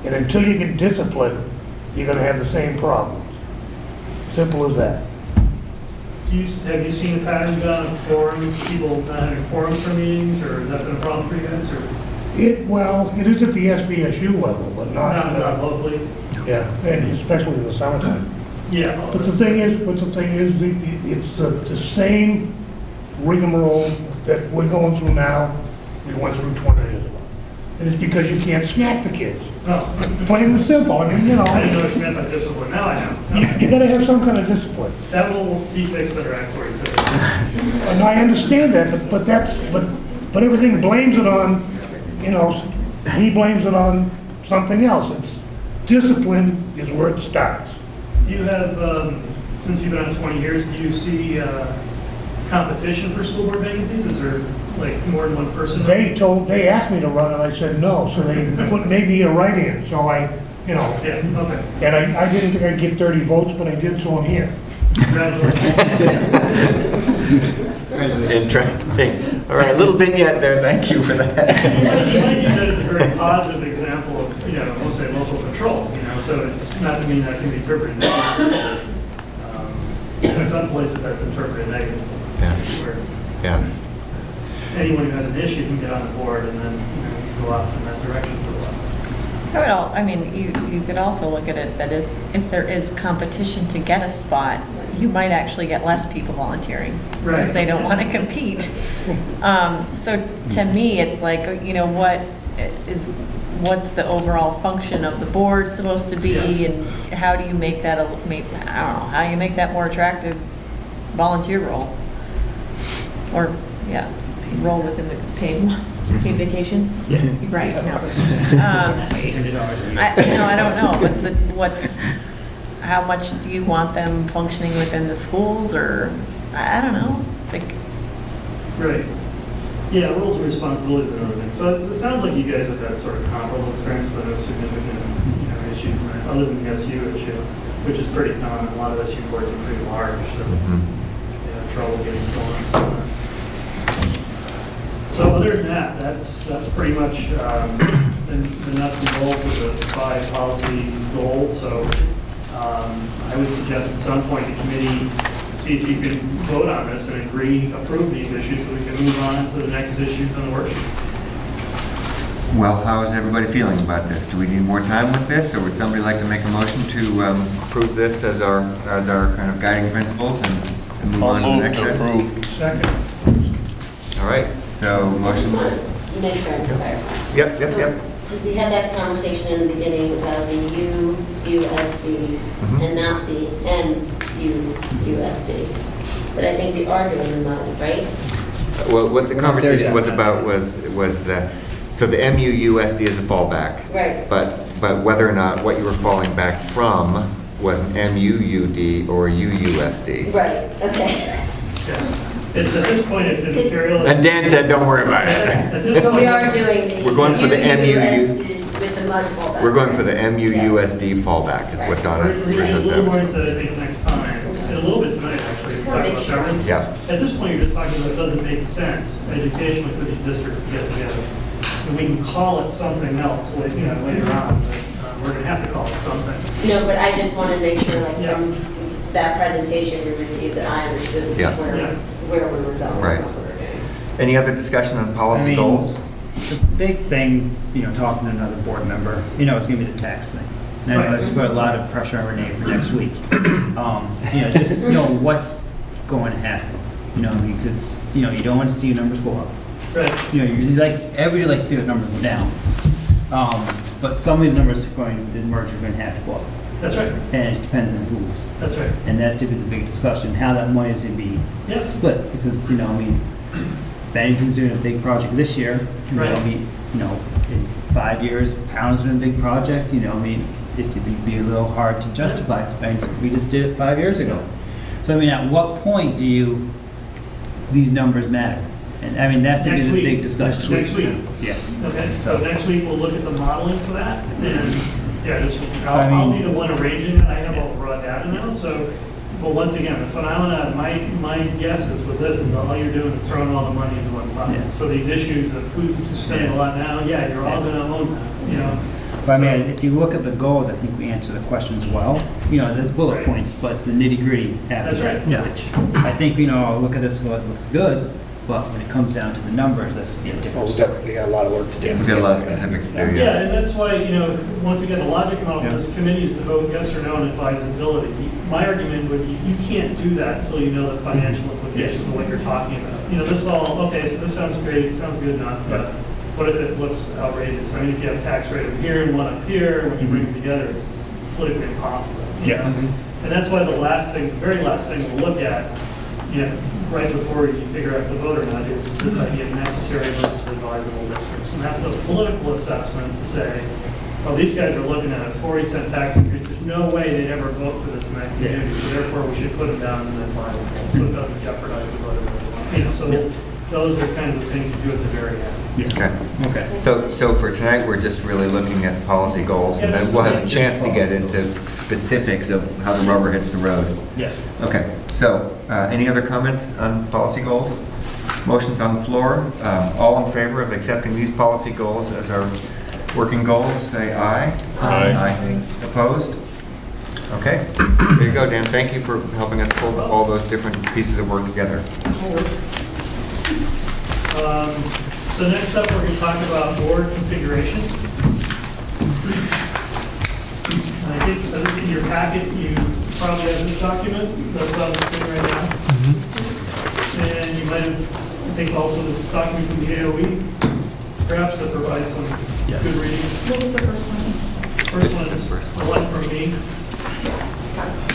and until you get disciplined, you're gonna have the same problems. Simple as that. Have you seen a pattern down in forums, people not having forums for meetings, or has that been a problem for you guys, or It is at the SVSU level, but not not, locally? yeah, and especially in the summertime. Yeah. But the thing is, it's the same rigmarole that we're going through now, we went through 20 years ago. And it's because you can't smack the kids. No, Plain and simple, I mean, I didn't know what you meant by discipline, now I know. you gotta have some kind of discipline. That will be fixed under Act 46. And I understand that, but everything blames it on, he blames it on something else. It's discipline is where it starts. Do you have, since you've been on 20 years, do you see competition for school board vacancies? Is there like more than one person? They asked me to run and I said no, so they made me a write-in, so I, Yeah, okay. and I didn't think I'd get 30 votes, but I did, so I'm here. Congratulations. Interesting. All right, a little vignette there, thank you for that. You might use that as a very positive example of, we'll say local control, so it's not to mean that can be interpreted negatively. In some places that's interpreted negatively. Yeah. Where Yeah. anyone who has an issue can get on the board and then, go off in that direction for a while. You could also look at it that is, if there is competition to get a spot, you might actually get less people volunteering Right. because they don't want to compete. So to me, it's like, what's the overall function of the board supposed to be, Yeah. and how do you make that, I don't know, how you make that more attractive volunteer role? Or, role within the paid vacation? Yeah. Right, no. I don't know, how much do you want them functioning within the schools, or, I don't know, Right. Yeah, roles and responsibilities are another thing. So it sounds like you guys have had sort of comparable experience, but no significant, issues, other than the SU issue, which is pretty common. A lot of SU boards are pretty large, so they have trouble getting going sometimes. So other than that, that's pretty much the nuts and bolts of the 5 policy goals. So I would suggest at some point the committee see if you can vote on this and approve these issues so we can move on to the next issues on the worksheet. Well, how is everybody feeling about this? Do we need more time with this, or would somebody like to make a motion to approve this as our kind of guiding principles and move on to the next I'll item? move to approve. Second. All right, so motion. Make sure I clarify. Yep. Because we had that conversation in the beginning about the USD and not the MUSD. But I think we are doing the money, right? Well, what the conversation was about was so the MUUSD is a fallback. Right. But whether or not what you were falling back from was an MUUD or UUSD. Right, okay. At this point, it's immaterial. And Dan said, don't worry about it. At this But point, we are doing the. We're going for the MUU. With the mud fallback. We're going for the MUUSD fallback is what Donna we're going to Rizzo a little more said. into that, I think, next time. And a little bit tonight, actually. Just to wanna talk make about sure. governance. Yeah. At this point, you're just talking about it doesn't make sense educationally for these districts to get together. And we can call it something else, later on. But, we're going to have to call it something. No, but I just want to make sure, like, Yeah. from that presentation we received, that I understood Yeah. where we were going. Right. and what we were doing. Any other discussion on policy goals? The big thing, talking to another board member, is going to be the tax thing. And I know it's put a lot of pressure on Renee for next week. Just what's going to happen, because, you don't want to see your numbers go up. Right. Everybody likes to see the numbers go down. But some of these numbers the merger are going to have to go up. That's right. And it depends on who's. That's right. And that's to be the big discussion, how that money is going to be Yeah. split. Because, Bennington's doing a big project this year. Right. In 5 years, Pound's doing a big project, It's to be a little hard to justify. We just did it 5 years ago. So I mean, at what point do these numbers matter? And I mean, that's to be Next the week. big discussion. Next week. Yes. Okay, so next week we'll look at the modeling for that, and, yeah, this, I I'll mean- be the one arranging it, I have all the raw data now, so, but once again, the phenomena, my guess is with this is all you're doing is throwing all the money into one Yeah. pot. So these issues of who's spending a lot now, yeah, you're all gonna own that, you know? But I mean, So- if you look at the goals, I think we answer the questions well. You know, there's bullet Right. points, but it's the nitty gritty after That's right. that, which I think, you know, look at this, well, it looks good, but when it comes down to the numbers, that's to be a Well, different we story. got a lot of work to do. We've got a lot of specifics to do, Yeah, yeah. and that's why, you know, once again, the logic model Yeah. for this committee is to vote yes or no on advisability. My argument would be, you can't do that until you know the financial implications of what you're talking about. You know, this is all, okay, so this sounds great, it sounds good enough, but what if it looks outrageous? I mean, if you have a tax rate over here and one up here, when you bring them together, it's politically impossible. you Yeah. know? And that's why the very last thing we'll look at, you know, right before you figure out to vote or not, is this idea of necessary versus advisable districts. And that's a political assessment to say, well, these guys are looking at a 40-cent tax increase. There's no way they'd ever vote for this in that community, so therefore we should put them down as an advisable, so it doesn't jeopardize the vote. You know, so those are kind of the things you do at the very end. Okay. Okay. So for tonight, we're just really looking at policy goals, and then we'll have a chance to get into specifics of how the rubber hits the road. Yes. Okay, so any other comments on policy goals? Motions on the floor. All in favor of accepting these policy goals as our working goals, say aye. Aye. Opposed? Okay, there you go, Dan. Thank you for helping us pull all those different pieces of work together. So next up, we're going to talk about board configuration. I think in your packet, you probably have this document that's on the screen right now. And you might have, I think also this document from the AOE, perhaps that provides some good reading. What was the first one? First one is the one from me.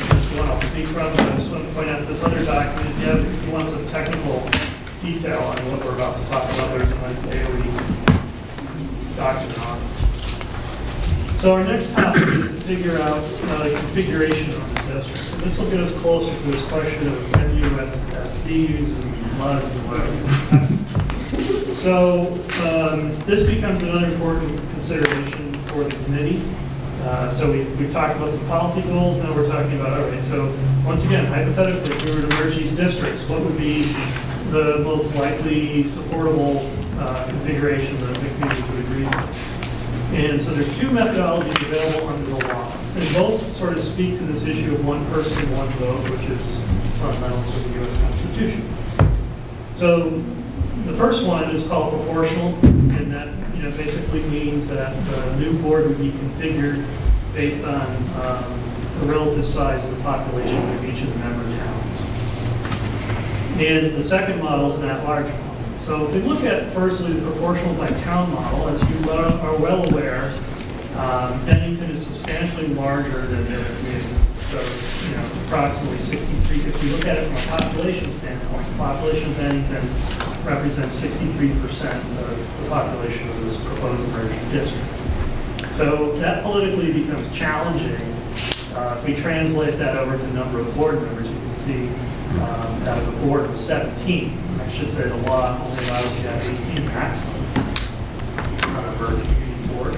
This is the one I'll speak from, but I just want to point out this other document, if you want some technical detail on what we're about to talk about, there's a nice AOE document on this. So our next topic is to figure out the configuration of the district. And this will get us closer to this question of MUSSDs and MUDs and whatever. So this becomes another important consideration for the committee. So we've talked about some policy goals, now we're talking about, all right, so once again, hypothetically, if we were to merge these districts, what would be the most likely supportable configuration that the community would agree to? And so there's two methodologies available under the law, and both sort of speak to this issue of one person, one vote, which is fundamental to the U.S. Constitution. So the first one is called proportional, and that basically means that the new board would be configured based on the relative size of the populations of each of the member towns. And the second model is an at-large model. So if we look at firstly the proportional by town model, as you are well aware, Bennington is substantially larger than the other communities. So, approximately 63. If we look at it from a population standpoint, the population of Bennington represents 63% of the population of this proposed merged district. So that politically becomes challenging. If we translate that over to number of board members, you can see out of a board of 17, I should say the law only allows you to have 18 maximum on a merged community board.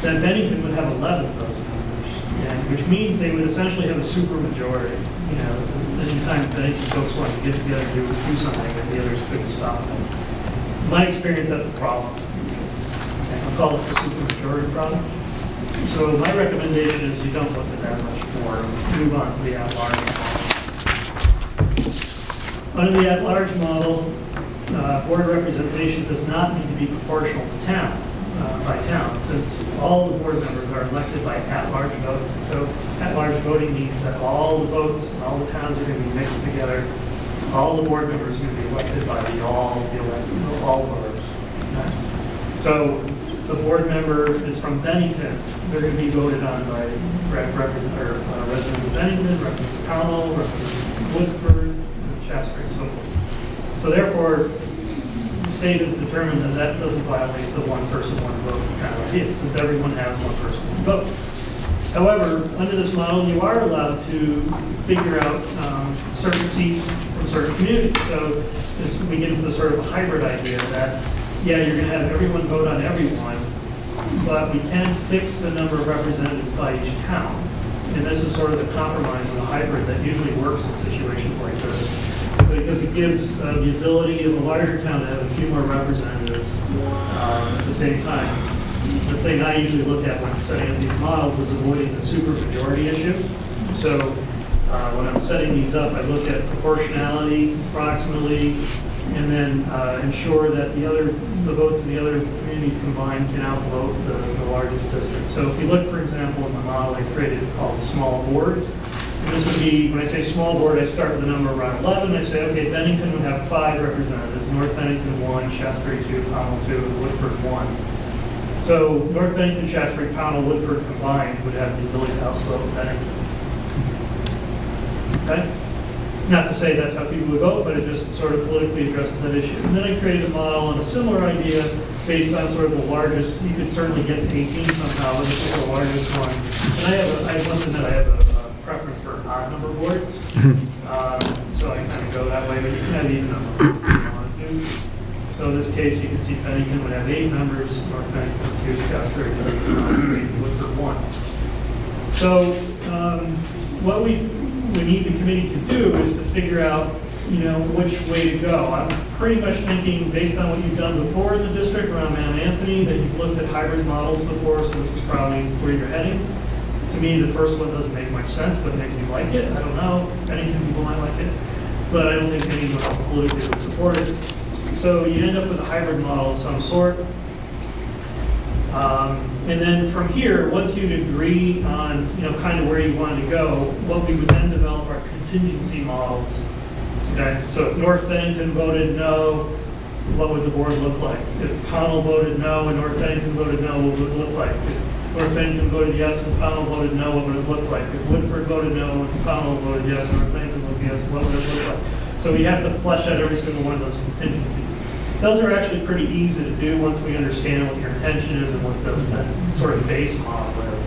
Then Bennington would have 11 of those members, and which means they would essentially have a supermajority. Anytime Bennington folks want to get together and do something, and the others couldn't stop them. In my experience, that's a problem. And I'll call it the supermajority problem. So my recommendation is you don't look at that much more. Move on to the at-large model. Under the at-large model, board representation does not need to be proportional to town, by town, since all the board members are elected by at-large voting. So at-large voting means that all the votes and all the towns are going to be mixed together. All the board members are going to be elected by all voters. So the board member is from Bennington. They're going to be voted on by residents of Bennington, residents of Connell, residents of Woodford, Shasbury, and so forth. So therefore, the state has determined that that doesn't violate the one person, one vote kind of idea, since everyone has one person, one vote. However, under this model, you are allowed to figure out certain seats from certain communities. So we get into the sort of a hybrid idea that, yeah, you're going to have everyone vote on everyone, but we can fix the number of representatives by each town. And this is sort of the compromise of a hybrid that usually works in situations like this, because it gives the ability of a larger town to have a few more representatives at the same time. The thing I usually look at when I'm setting up these models is avoiding the supermajority issue. So when I'm setting these up, I look at proportionality approximately, and then ensure that the votes in the other communities combined can outvote the largest district. So if you look, for example, in the model I created called small board, and this would be, when I say small board, I start with the number around 11. I say, okay, Bennington would have 5 representatives, North Bennington 1, Shaftesbury 2, Pownell 2, and Woodford 1. So North Bennington, Shaftesbury, Pownell, Woodford combined would have the ability to outvote Bennington. Okay? Not to say that's how people would vote, but it just sort of politically addresses that issue. And then I created a model on a similar idea based on sort of the largest, you could certainly get to 18 somehow, but it's the largest one. And I must admit, I have a preference for odd number boards. So I kind of go that way, but you can have even number boards if you want to. So in this case, you can see Bennington would have 8 members, North Bennington 2, Shaftesbury 3, Woodford 1. So what we need the committee to do is to figure out, which way to go. I'm pretty much thinking, based on what you've done before in the district around Mount Anthony, that you've looked at hybrid models before, so this is probably where you're heading. To me, the first one doesn't make much sense, but maybe you like it. I don't know. Bennington people might like it, but I don't think anyone else politically would support it. So you end up with a hybrid model of some sort. And then from here, once you'd agree on, kind of where you wanted to go, what we would then develop are contingency models. Okay, so if North Bennington voted no, what would the board look like? If Pownell voted no and North Bennington voted no, what would it look like? If North Bennington voted yes and Pownell voted no, what would it look like? If Woodford voted no and Pownell voted yes and North Bennington voted yes, what would it look like? So we have to flesh out every single one of those contingencies. Those are actually pretty easy to do once we understand what your intention is and what the sort of base model is.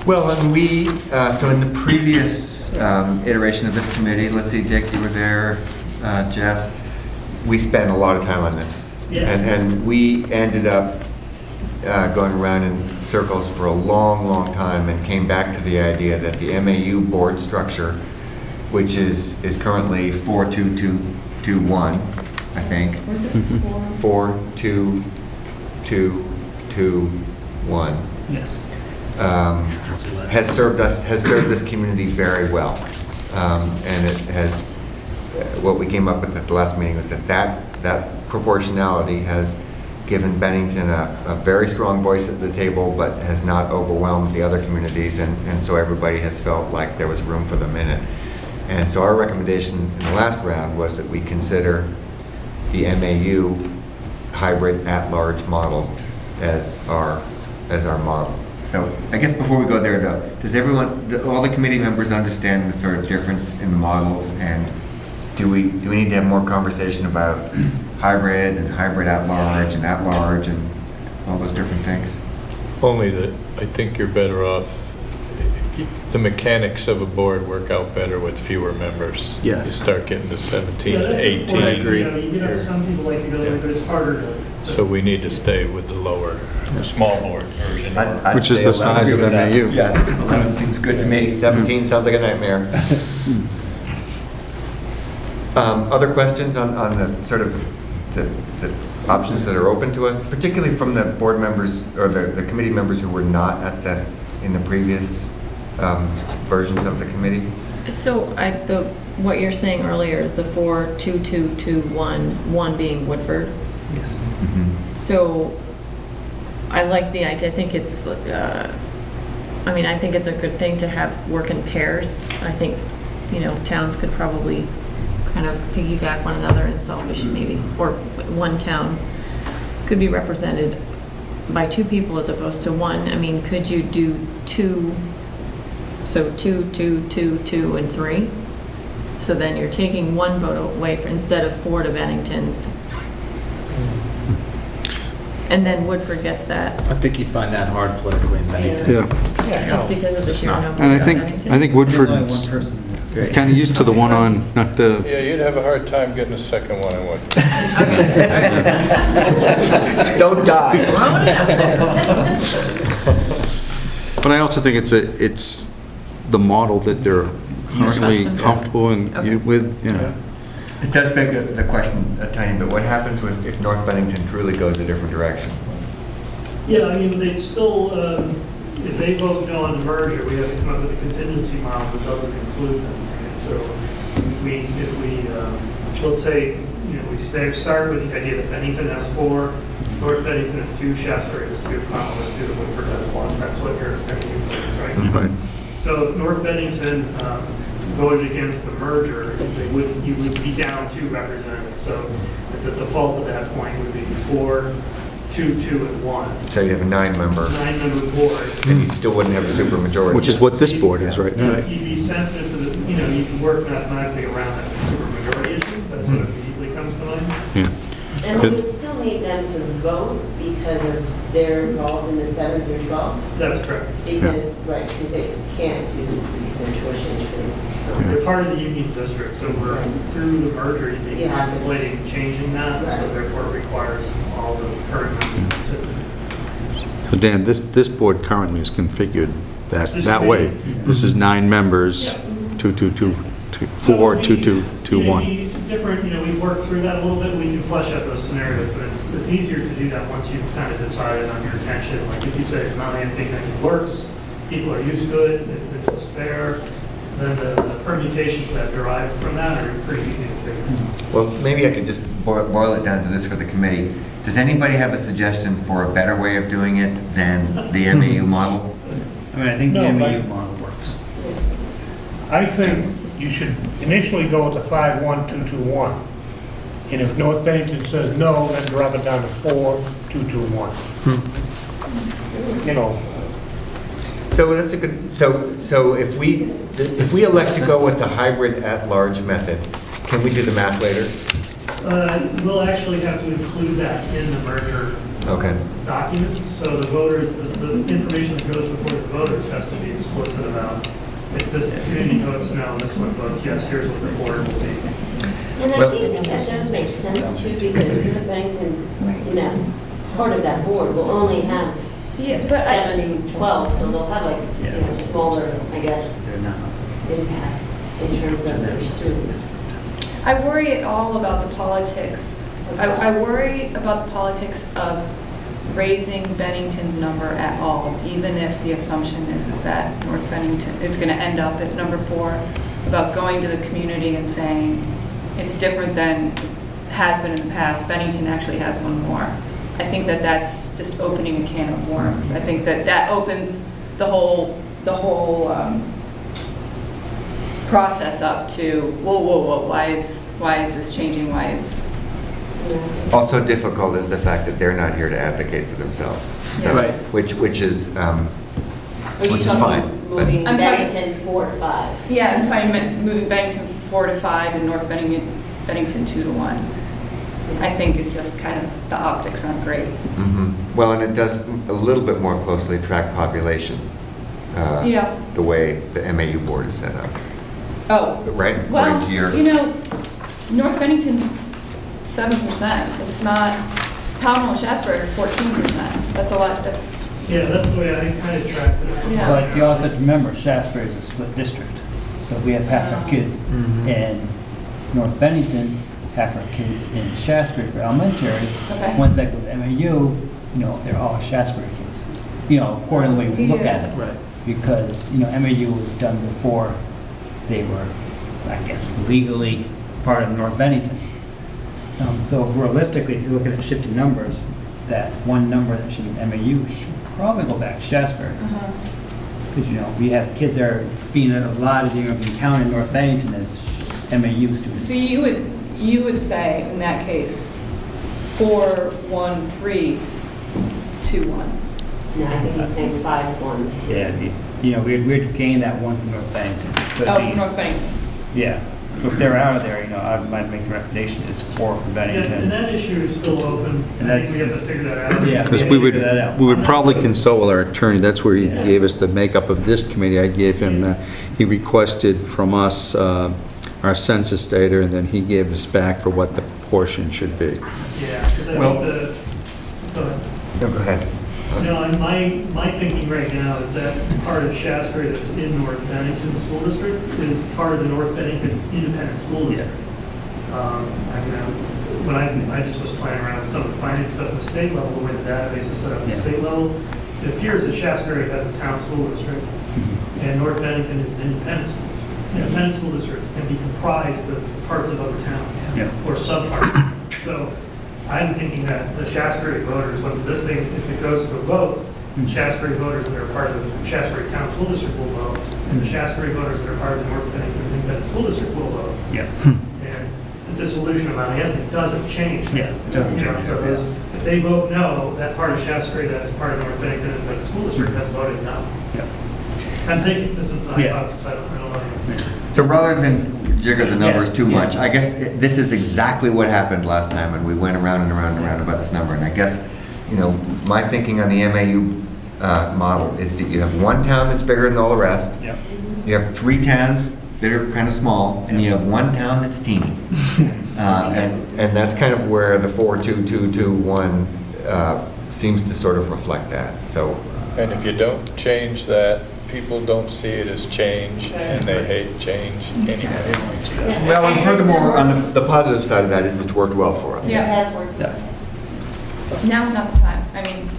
Well, and so in the previous iteration of this committee, let's see, Dick, you were there, Jeff, we spent a lot of time on this. Yeah. And we ended up going around in circles for a long, long time and came back to the idea that the MAU board structure, which is currently 4-2-2-1, I think. Was it 4? 4-2-2-2-1. Yes. Has served this community very well. And it has, what we came up with at the last meeting was that proportionality has given Bennington a very strong voice at the table, but has not overwhelmed the other communities, and so everybody has felt like there was room for them in it. And so our recommendation in the last round was that we consider the MAU hybrid at-large model as our model. So I guess before we go there, though, do all the committee members understand the sort of difference in the models, and do we need to have more conversation about hybrid and hybrid at-large and all those different things? Only that I think you're better off, the mechanics of a board work out better with fewer members. Yes. You start getting to 17, that's 18. important. I agree. Some people like to go there, but it's harder to. So we need to stay with the lower, small board version. Which is the size of MAU. Yeah, 11 seems good to me. 17 sounds like a nightmare. Other questions on the sort of the options that are open to us, particularly from the board members or the committee members who were not in the previous versions of the committee? So what you're saying earlier is the 4-2-2-2-1, 1 being Woodford. Yes. Mm-hmm. So I like the idea. I think it's, I think it's a good thing to have work in pairs. I think, towns could probably kind of piggyback one another, and so we should maybe, or one town could be represented by 2 people as opposed to 1. I mean, could you do 2, so 2, 2, 2, 2, and 3? So then you're taking 1 vote away instead of 4 to Bennington. And then Woodford gets that, I think you'd find that hard politically in Bennington. Yeah. Yeah, just no. because of the sheer number. And I of think Bennington. Woodford's There's only one person. kind of used to the one on, not the, Yeah, you'd have a hard time getting a second one in Woodford. Don't die. but I also think it's the model that they're currently Accustomed to. comfortable and Okay. with, you know. It does beg the question a tiny bit. What happens if North Bennington truly goes a different direction? Yeah, I mean, they'd still, if they vote no on the merger, we have to come up with a contingency model that doesn't include them. And so if we, let's say, we start with the idea that Bennington has 4, North Bennington has 2, Shasbury has 2, Pownell has 2, Woodford has 1. That's what your Bennington is, right? Right. So if North Bennington voted against the merger, you would be down 2 representatives. So the default at that point would be 4, 2, 2, and 1. So you have a 9-member, 9-member board. and you still wouldn't have a supermajority. Which is what this board is right now. You'd be sensitive to the, you can work mathematically around that supermajority issue. That's what immediately comes to mind. Yeah. And we would still need them to vote because of they're involved in the 7 through 12? That's correct. Because, right, because they can't do these tuition things. They're part of the union district, so we're through the merger, you'd be You have to- contemplating changing that, so Right. therefore it requires all the current members to participate. So Dan, this board currently is configured This that way. committee. This is 9 members, 2, 2, 2, 2, 4, 2, 2, 2, 1. Different, we've worked through that a little bit, we can flesh out those scenarios, but it's easier to do that once you've kind of decided on your intention. Like if you say it's not anything that works, people are used to it, it's fair, then the permutations that derive from that are pretty easy to figure out. Well, maybe I could just boil it down to this for the committee. Does anybody have a suggestion for a better way of doing it than the MAU model? I mean, I think the No, MAU but- model works. I think you should initially go with the 5-1-2-2-1. And if North Bennington says no, then drop it down to 4-2-2-1. So that's a good, so if we elect to go with the hybrid at-large method, can we do the math later? We'll actually have to include that in the merger Okay. documents, so the voters, the information that goes before the voters has to be explicit about, if this community votes no, and this one votes yes, here's what the board will be. And I Well- think that does make sense too, because North Bennington's, part of that board will only have Yeah, but 7 to 12, so they'll have smaller, I guess, They're not. impact in terms of their students. I worry all about the politics. I worry about the politics of raising Bennington's number at all, even if the assumption is that North Bennington, it's going to end up at number 4, about going to the community and saying, it's different than it has been in the past. Bennington actually has one more. I think that that's just opening a can of worms. I think that that opens the whole process up to, whoa, why is this changing? Why is, Also difficult is the fact that they're not here to advocate for themselves. So- Yeah. Which is, Are you which is talking fine. about but- moving I'm talking- Bennington 4 to 5? yeah, I'm talking about moving Bennington 4 to 5 and North Bennington 2 to 1. I think it's just kind of, the optics aren't great. Mhm. Well, and it does a little bit more closely track population. Yeah. The way the MAU board is set up, Oh, right? well, According to your- North Bennington's 7%. It's not, Pownell and Shasbury are 14%. That's a lot, that's, Yeah, that's the way I kind of tracked it. Yeah. But you also have to remember, Shasbury is a split district. So we have half our kids in North Bennington, half our kids in Shasbury for elementary. Okay. Once I go to MAU, they're all Shasbury kids. According to the way we look at it. Right. Because, MAU was done before they were, I guess, legally part of North Bennington. So realistically, if you're looking at shifting numbers, that one number that should be MAU should probably go back to Shasbury. Because, we have kids that are being allotted, being counted in North Bennington as MAU students. so you would say, in that case, 4-1-3-2-1. No, I think he's saying 5-1. Yeah, we'd gain that one from North Bennington. So it'd Oh, be- from North Bennington. Yeah. if they're out of there, I might make the recommendation is 4 for Yeah, and Bennington. that issue is still open. And I think we that's- have to figure that out. Yeah. Because we we had to would, figure that out. we would probably consult with our attorney, that's where he gave us the makeup of this committee. I gave him, he requested from us our census data, and then he gave us back for what the portion should be. Yeah, because I Well- think go ahead. No, go ahead. No, and my thinking right now is that part of Shasberry that's in North Bennington School District is part of the North Bennington Independent School District. When I just was playing around with some of the finance stuff at the state level, the way the database is set up at the Yeah. state level, it appears that Shasberry has a town school district, and North Bennington is an independent school. Independent school districts can be comprised of parts of other towns, Yeah. or subparts. So I'm thinking that the Shasberry voters, when this thing, if it goes to a vote, Shasberry voters that are part of the Shasberry Town School District will vote, and the Shasberry voters that are part of the North Bennington Independent School District will vote. Yeah. And the dissolution of Mount Anthony doesn't change that. Yeah, it doesn't You know, change so that, those- if they vote no, that part of Shasberry that's part of North Bennington Independent School District has voted no. Yeah. I'm thinking, this is the Yeah. hypothesis, I don't know. So rather than jigger the numbers Yeah, too yeah. much, I guess this is exactly what happened last time, and we went around and around and around about this number. And I guess, my thinking on the MAU model is that you have one town that's bigger than all the rest. Yep. You have 3 towns that are kind of small, and you have 1 town that's teeny. And that's kind of where the 4-2-2-2-1 seems to sort of reflect that. So, And if you don't change that, people don't see it as change, and they hate change anyway. well, and furthermore, on the positive side of that is it's worked well for us. It has worked. Yeah. Now's not the time. I mean,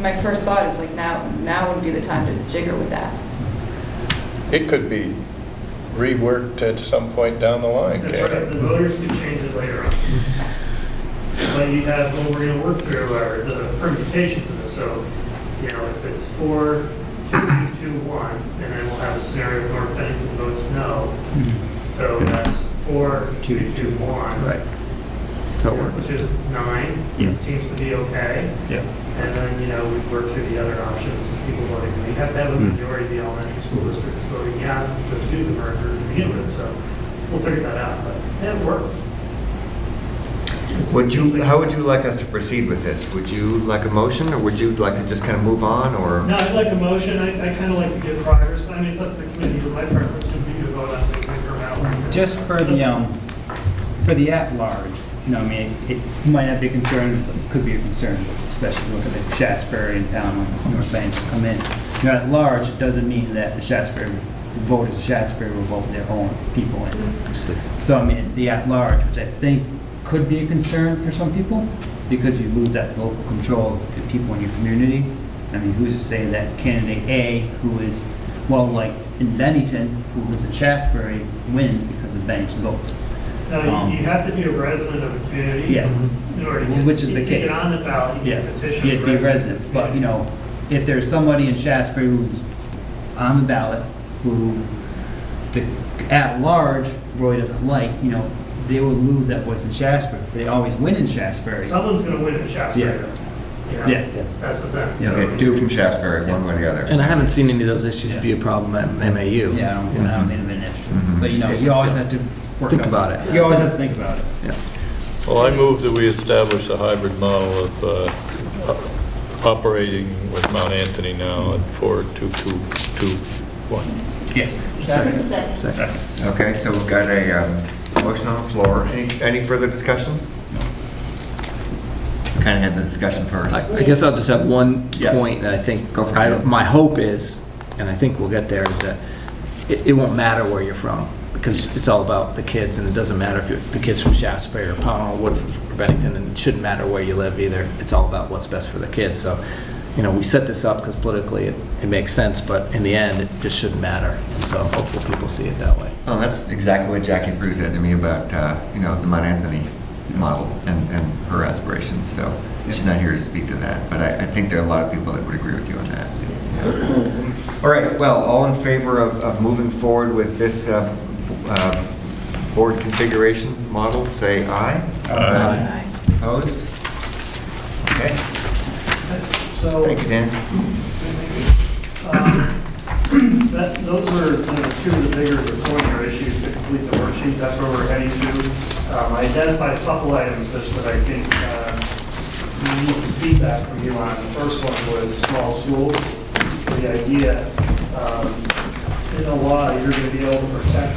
my first thought is like now would be the time to jigger with that. It could be reworked at some point down the line, That's can't right, it? the voters can change it later on. But you have, what we're gonna work through are the permutations of this, so, if it's 4-2-2-1, and then we'll have a scenario where North Bennington votes no, so that's 4-2-2-1. Right. That'll work. Which is 9, Yeah. seems to be okay. Yeah. And then, we work through the other options, of people voting, you have to have a majority of the elementary school districts voting yes to do the merger to begin with, so we'll figure that out, but it works. How would you like us to proceed with this? Would you like a motion, or would you like to just kind of move on, or? No, I'd like a motion, I kind of like to get progress, I mean, it's up to the committee, but my preference would be to vote on things incrementally. Just for the at-large, it might not be a concern, but it could be a concern, especially if you look at the Shasberry and Pownell, North Banks come in. At large, it doesn't mean that the voters of Shasberry will vote their own people in. So, it's the at-large, which I think could be a concern for some people, because you lose that local control of the people in your community. Who's to say that candidate A, who is, like in Bennington, who lives in Shasberry, wins because of Bennington votes? Now, you have to be a resident of the community. Yeah. In order to Which is the to get case. on the ballot, you Yeah, need to petition. you have to be a resident, but, if there's somebody in Shasberry who's on the ballot, who the at-large Roy doesn't like, they will lose that voice in Shasberry. If they always win in Shasberry. Someone's gonna win in Shasberry, Yeah. though. Yeah. That's the thing. Yeah. So- Okay, 2 from Shasberry, one way or the other. And I haven't seen any of those issues be a problem at MAU. Yeah, I don't think they've been extra. Mhm. But, you always have to work Think on- about it. You always have to think about it. Well, I move that we establish a hybrid model of operating with Mount Anthony now at 4-2-2-2-1. Yes. Second. Second. Okay, so we've got a motion on the floor. Any further discussion? Kind of had the discussion first. I guess I'll just have one Yeah. point that I think, Go for it. my hope is, and I think we'll get there, is that it won't matter where you're from, because it's all about the kids, and it doesn't matter if the kid's from Shasberry or Pownell or Woodford or Bennington, and it shouldn't matter where you live either. It's all about what's best for the kids. So, we set this up because politically it makes sense, but in the end, it just shouldn't matter. And so hopefully people see it that way. Well, that's exactly what Jackie Prue said to me about, the Mount Anthony model and her aspirations. So she's not here to speak to that, but I think there are a lot of people that would agree with you on that. All right, well, all in favor of moving forward with this board configuration model, say aye. Aye. Opposed? Okay, So, thank you, Dan. those were 2 of the bigger, the thornier issues to complete the work think that's where we're heading to. I identified a couple items that I think we need some feedback from you on. The first one was small schools. So the idea, in the law, you're going to be able to protect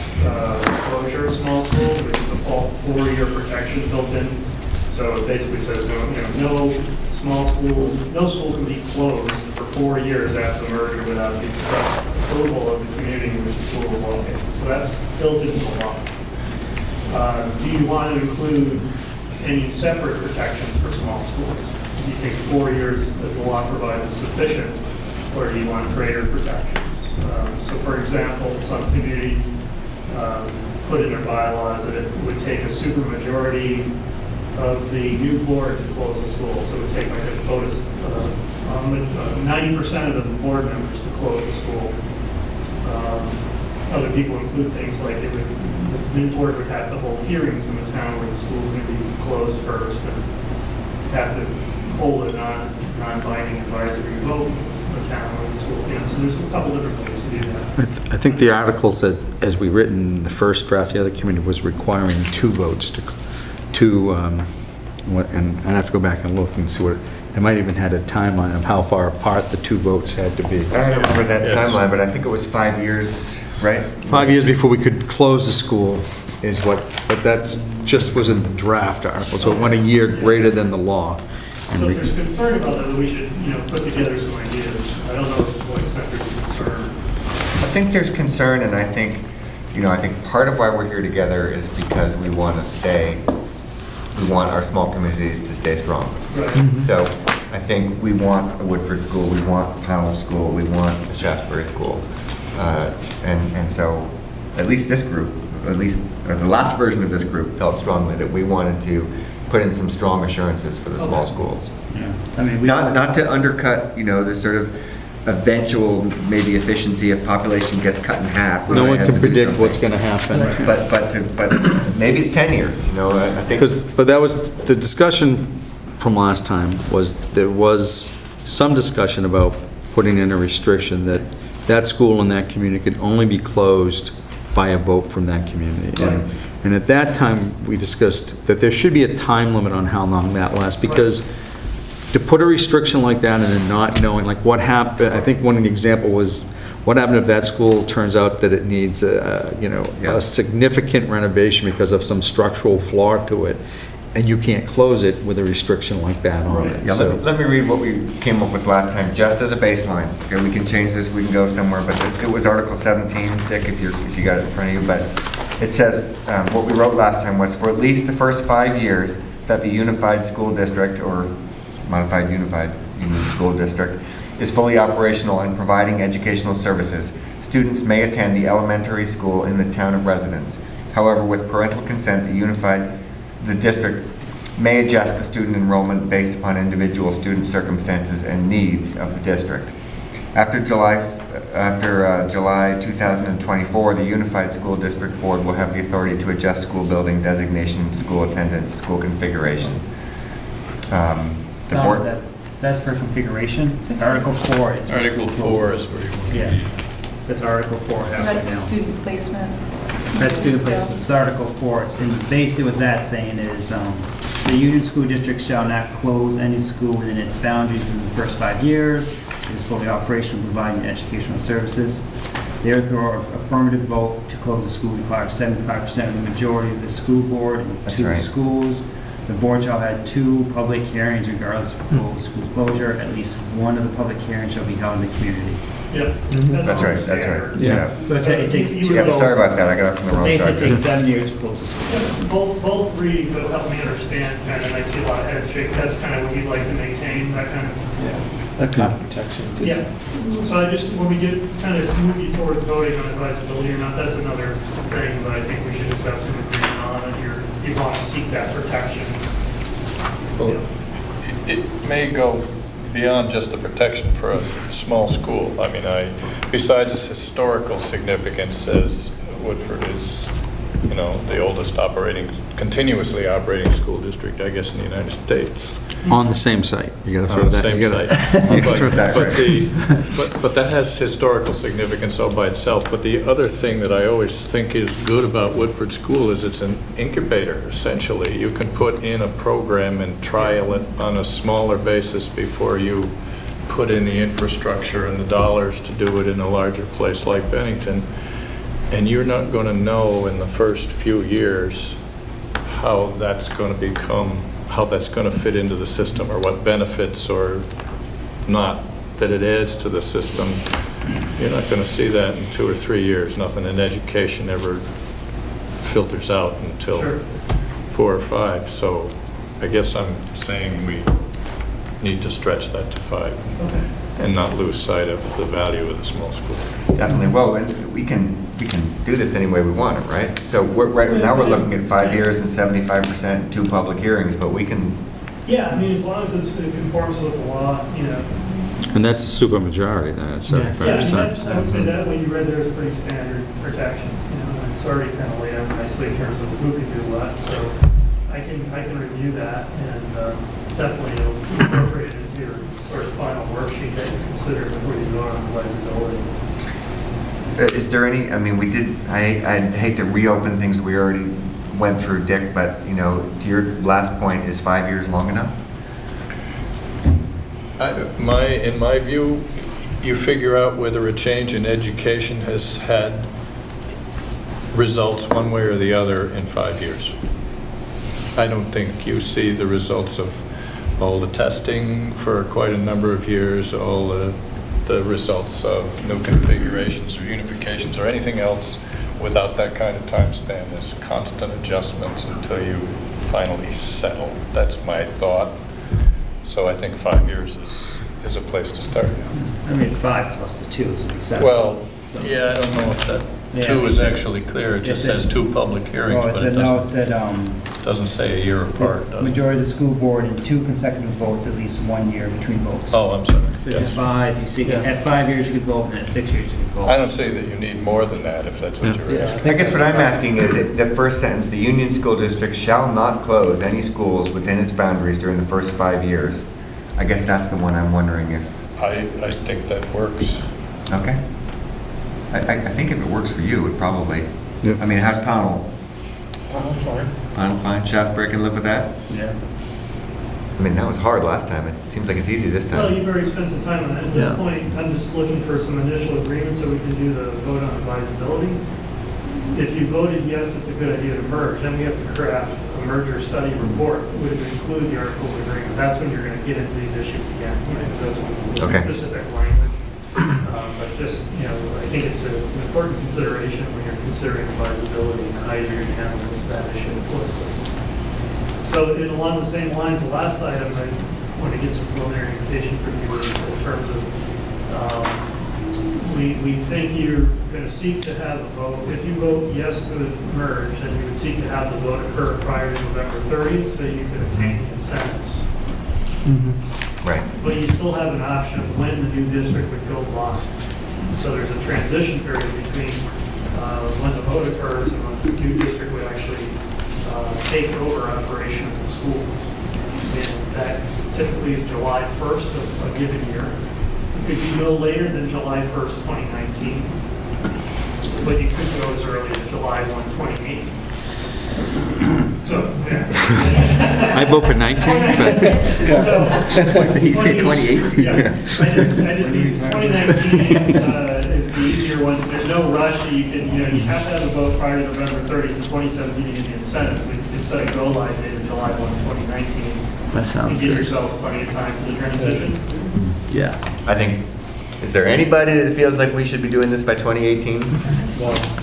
closure of small schools, which is a 4-year protection built in. So it basically says no small school, no school can be closed for 4 years after the merger without the express approval of the community in which the school is located. So that's built into the law. Do you want to include any separate protections for small schools? Do you think 4 years, as the law provides, is sufficient, or do you want greater protections? So for example, some communities put in their bylaws that it would take a supermajority of the new board to close the school. So it would take like a vote of 90% of the board members to close the school. Other people include things like the new board would have to hold hearings in the town where the school is going to be closed first and have to hold a non-binding advisory vote in the town where the school, so there's a couple different ways to do that. I think the article says, as we written, the first draft, the other committee was requiring 2 votes and I'd have to go back and look and see what, it might even had a timeline of how far apart the 2 votes had to be. I don't remember that Yes. timeline, but I think it was 5 years, right? 5 years before we could close the school is what, but that's just was in the draft article, so it went a year greater than the law. And So we- if there's concern about that, we should, put together some ideas. I don't know to what extent there's concern. I think there's concern, and I think part of why we're here together is because we want our small communities to stay strong. Right. So I think we want a Woodford school, we want Pownell School, we want a Shaftesbury School. And so at least this group, or the last version of this group felt strongly that we wanted to put in some strong assurances for the small schools. Yeah. I mean, Not to undercut, this sort of eventual maybe efficiency if population gets cut in half. we No might one have can to do predict what's something. going to happen. But maybe it's 10 years, I think. But that was, the discussion from last time was, there was some discussion about putting in a restriction that that school in that community could only be closed by a vote from that community. And at that time, we discussed that there should be a time limit on how long that lasts, because to put a restriction like that and then not knowing, like what happened, I think one example was, what happened if that school turns out that it needs a significant renovation because of some structural flaw to it, and you can't close it with a restriction like that on it. Yeah, So- let me read what we came up with last time, just as a baseline. Okay, we can change this, we can go somewhere, but it was Article 17, Dick, if you got it in front of you. But it says, what we wrote last time was, for at least the first 5 years that the unified school district, or modified unified union school district, is fully operational and providing educational services, students may attend the elementary school in the town of residence. However, with parental consent, the district may adjust the student enrollment based upon individual student circumstances and needs of the district. After July 2024, the Unified School District Board will have the authority to adjust school building designation, school attendance, school configuration. The No, board, that's for configuration. Article 4 is. for Article school 4 is where you want to be. Yeah, that's Article 4 So happening that's now. student placement. That's student placement, it's Article 4, and basically what that's saying is, the Union School District shall not close any school within its boundaries within the first 5 years. It is fully operational, providing educational services. Therefore, affirmative vote to close the school requires 75% of the majority of the school board in That's 2 right. schools. The board shall have 2 public hearings regardless of proposed school closure. At least one of the public hearings shall be held in the community. Yep. that's right, that's right. Yeah. So it takes You 2 would Yeah, sorry about that, I got it from the wrong Basically, it takes document. 7 years to close the school. Both readings that will help me understand, kind of, I see a lot of head shake, that's kind of what you'd like to maintain, that kind of. That kind of protection. Yeah, so I just, when we get kind of move you towards voting on advisability or not, that's another thing, but I think we should just have some agreement on it. You want to seek that protection. Well, it may go beyond just the protection for a small school. I mean, besides its historical significance, as Woodford is you know, the oldest continuously operating school district, I guess, in the United States. On the same site. You gotta throw On the that. same you gotta- site. you gotta throw that- But that has historical significance all by itself. But the other thing that I always think is good about Woodford School is it's an incubator, essentially. You can put in a program and trial it on a smaller basis before you put in the infrastructure and the dollars to do it in a larger place like Bennington. And you're not going to know in the first few years how that's going to fit into the system, or what benefits or not that it adds to the system. You're not going to see that in 2 or 3 years. Nothing in education ever filters out until Sure. 4 or 5. So I guess I'm saying we need to stretch that to 5 Okay. and not lose sight of the value of the small school. Definitely. Well, and we can do this any way we want it, right? So right now we're looking at 5 years and 75%, 2 public hearings, but we can, Yeah, I mean, as long as it conforms with the law, you know. And that's a super majority then, it's Yeah, I mean, 75%. that's, I would say that what you read there is pretty standard protections, you know, and it's already kind of laid out nicely in terms of who can do what, so I can review that, and definitely it'll be incorporated into your sort of final worksheet that you consider before you go on advisability. is there any, I mean, I hate to reopen things we already went through, Dick, but, you know, to your last point, is 5 years long enough? In my view, you figure out whether a change in education has had results one way or the other in 5 years. I don't think you see the results of all the testing for quite a number of years, all the results of new configurations or unifications or anything else without that kind of time span. There's constant adjustments until you finally settle. That's my thought. So I think 5 years is a place to start. I mean, 5 plus the 2 is like 7. Well, yeah, I don't know if that Yeah. 2 is actually clear. It just It said- says 2 public hearings, Oh, it but said, it no, it said, doesn't say a year apart, does it? majority of the school board and 2 consecutive votes, at least 1 year between votes. Oh, I'm sorry. So just Yes. 5, you see, at 5 years you could vote, and at 6 years you could vote. I don't say that you need more than that, if that's what you're Yeah. asking. I guess what I'm asking is, the first sentence, the Union School District shall not close any schools within its boundaries during the first 5 years. I guess that's the one I'm wondering if, I think that works. okay. I think if it works for you, it probably, Yeah. I mean, how's Pownell? Fine. Pownell fine, Shaftesbury can live with that? Yeah. I mean, that was hard last time. It seems like it's easy this Well, time. you've already spent some time on that. At this point, I'm just looking for some initial agreement so we can do the vote on advisability. If you voted yes, it's a good idea to merge, then we have to craft a merger study report that would include the articles of agreement. That's when you're going to get into these issues again, because that's when we'll Okay. get specific language. But just, you know, I think it's an important consideration when you're considering advisability and how you're going to handle that issue politically. So along the same lines, the last item, I want to get some preliminary indication from you is in terms of, we think you're going to seek to have a vote. If you vote yes to the merge, then you would seek to have the vote occur prior to November 30th so you can obtain the incentives. Right. But you still have an option of when the new district would go live. So there's a transition period between when the vote occurs and when the new district would actually take over operation of the schools. And that typically is July 1st of a given year. It could be no later than July 1st, 2019. But you could go as early as July 1, 2018. So, yeah. I vote for 19, but He said 2018. Yeah. I just need 2019 is the easier one. There's no rush. You have to have a vote prior to November 30th in 2017 to get the incentives. We could set a go-live date of July 1, 2019. That sounds And give good. yourselves plenty of time for the transition. Yeah. I think, is there anybody that feels like we should be doing this by 2018?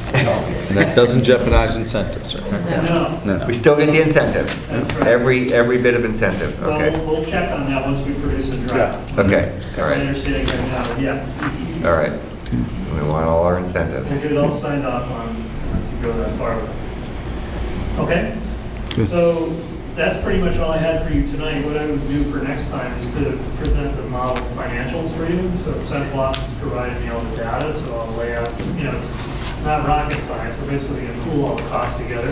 that doesn't jeopardize incentives, right? No. No. We still get the incentives. That's right. Every bit of incentive, Well, okay? we'll check on that once we produce a draft. Okay, all I right, understand right now, yes. all right. We want all our And incentives. get it all signed off on if you go that far with it. Okay? Good. So that's pretty much all I had for you tonight. What I would do for next time is to present the model financials for you. So Central Office provided me all the data, so I'll lay out, it's It's not rocket science, we're basically going to pool all the costs together.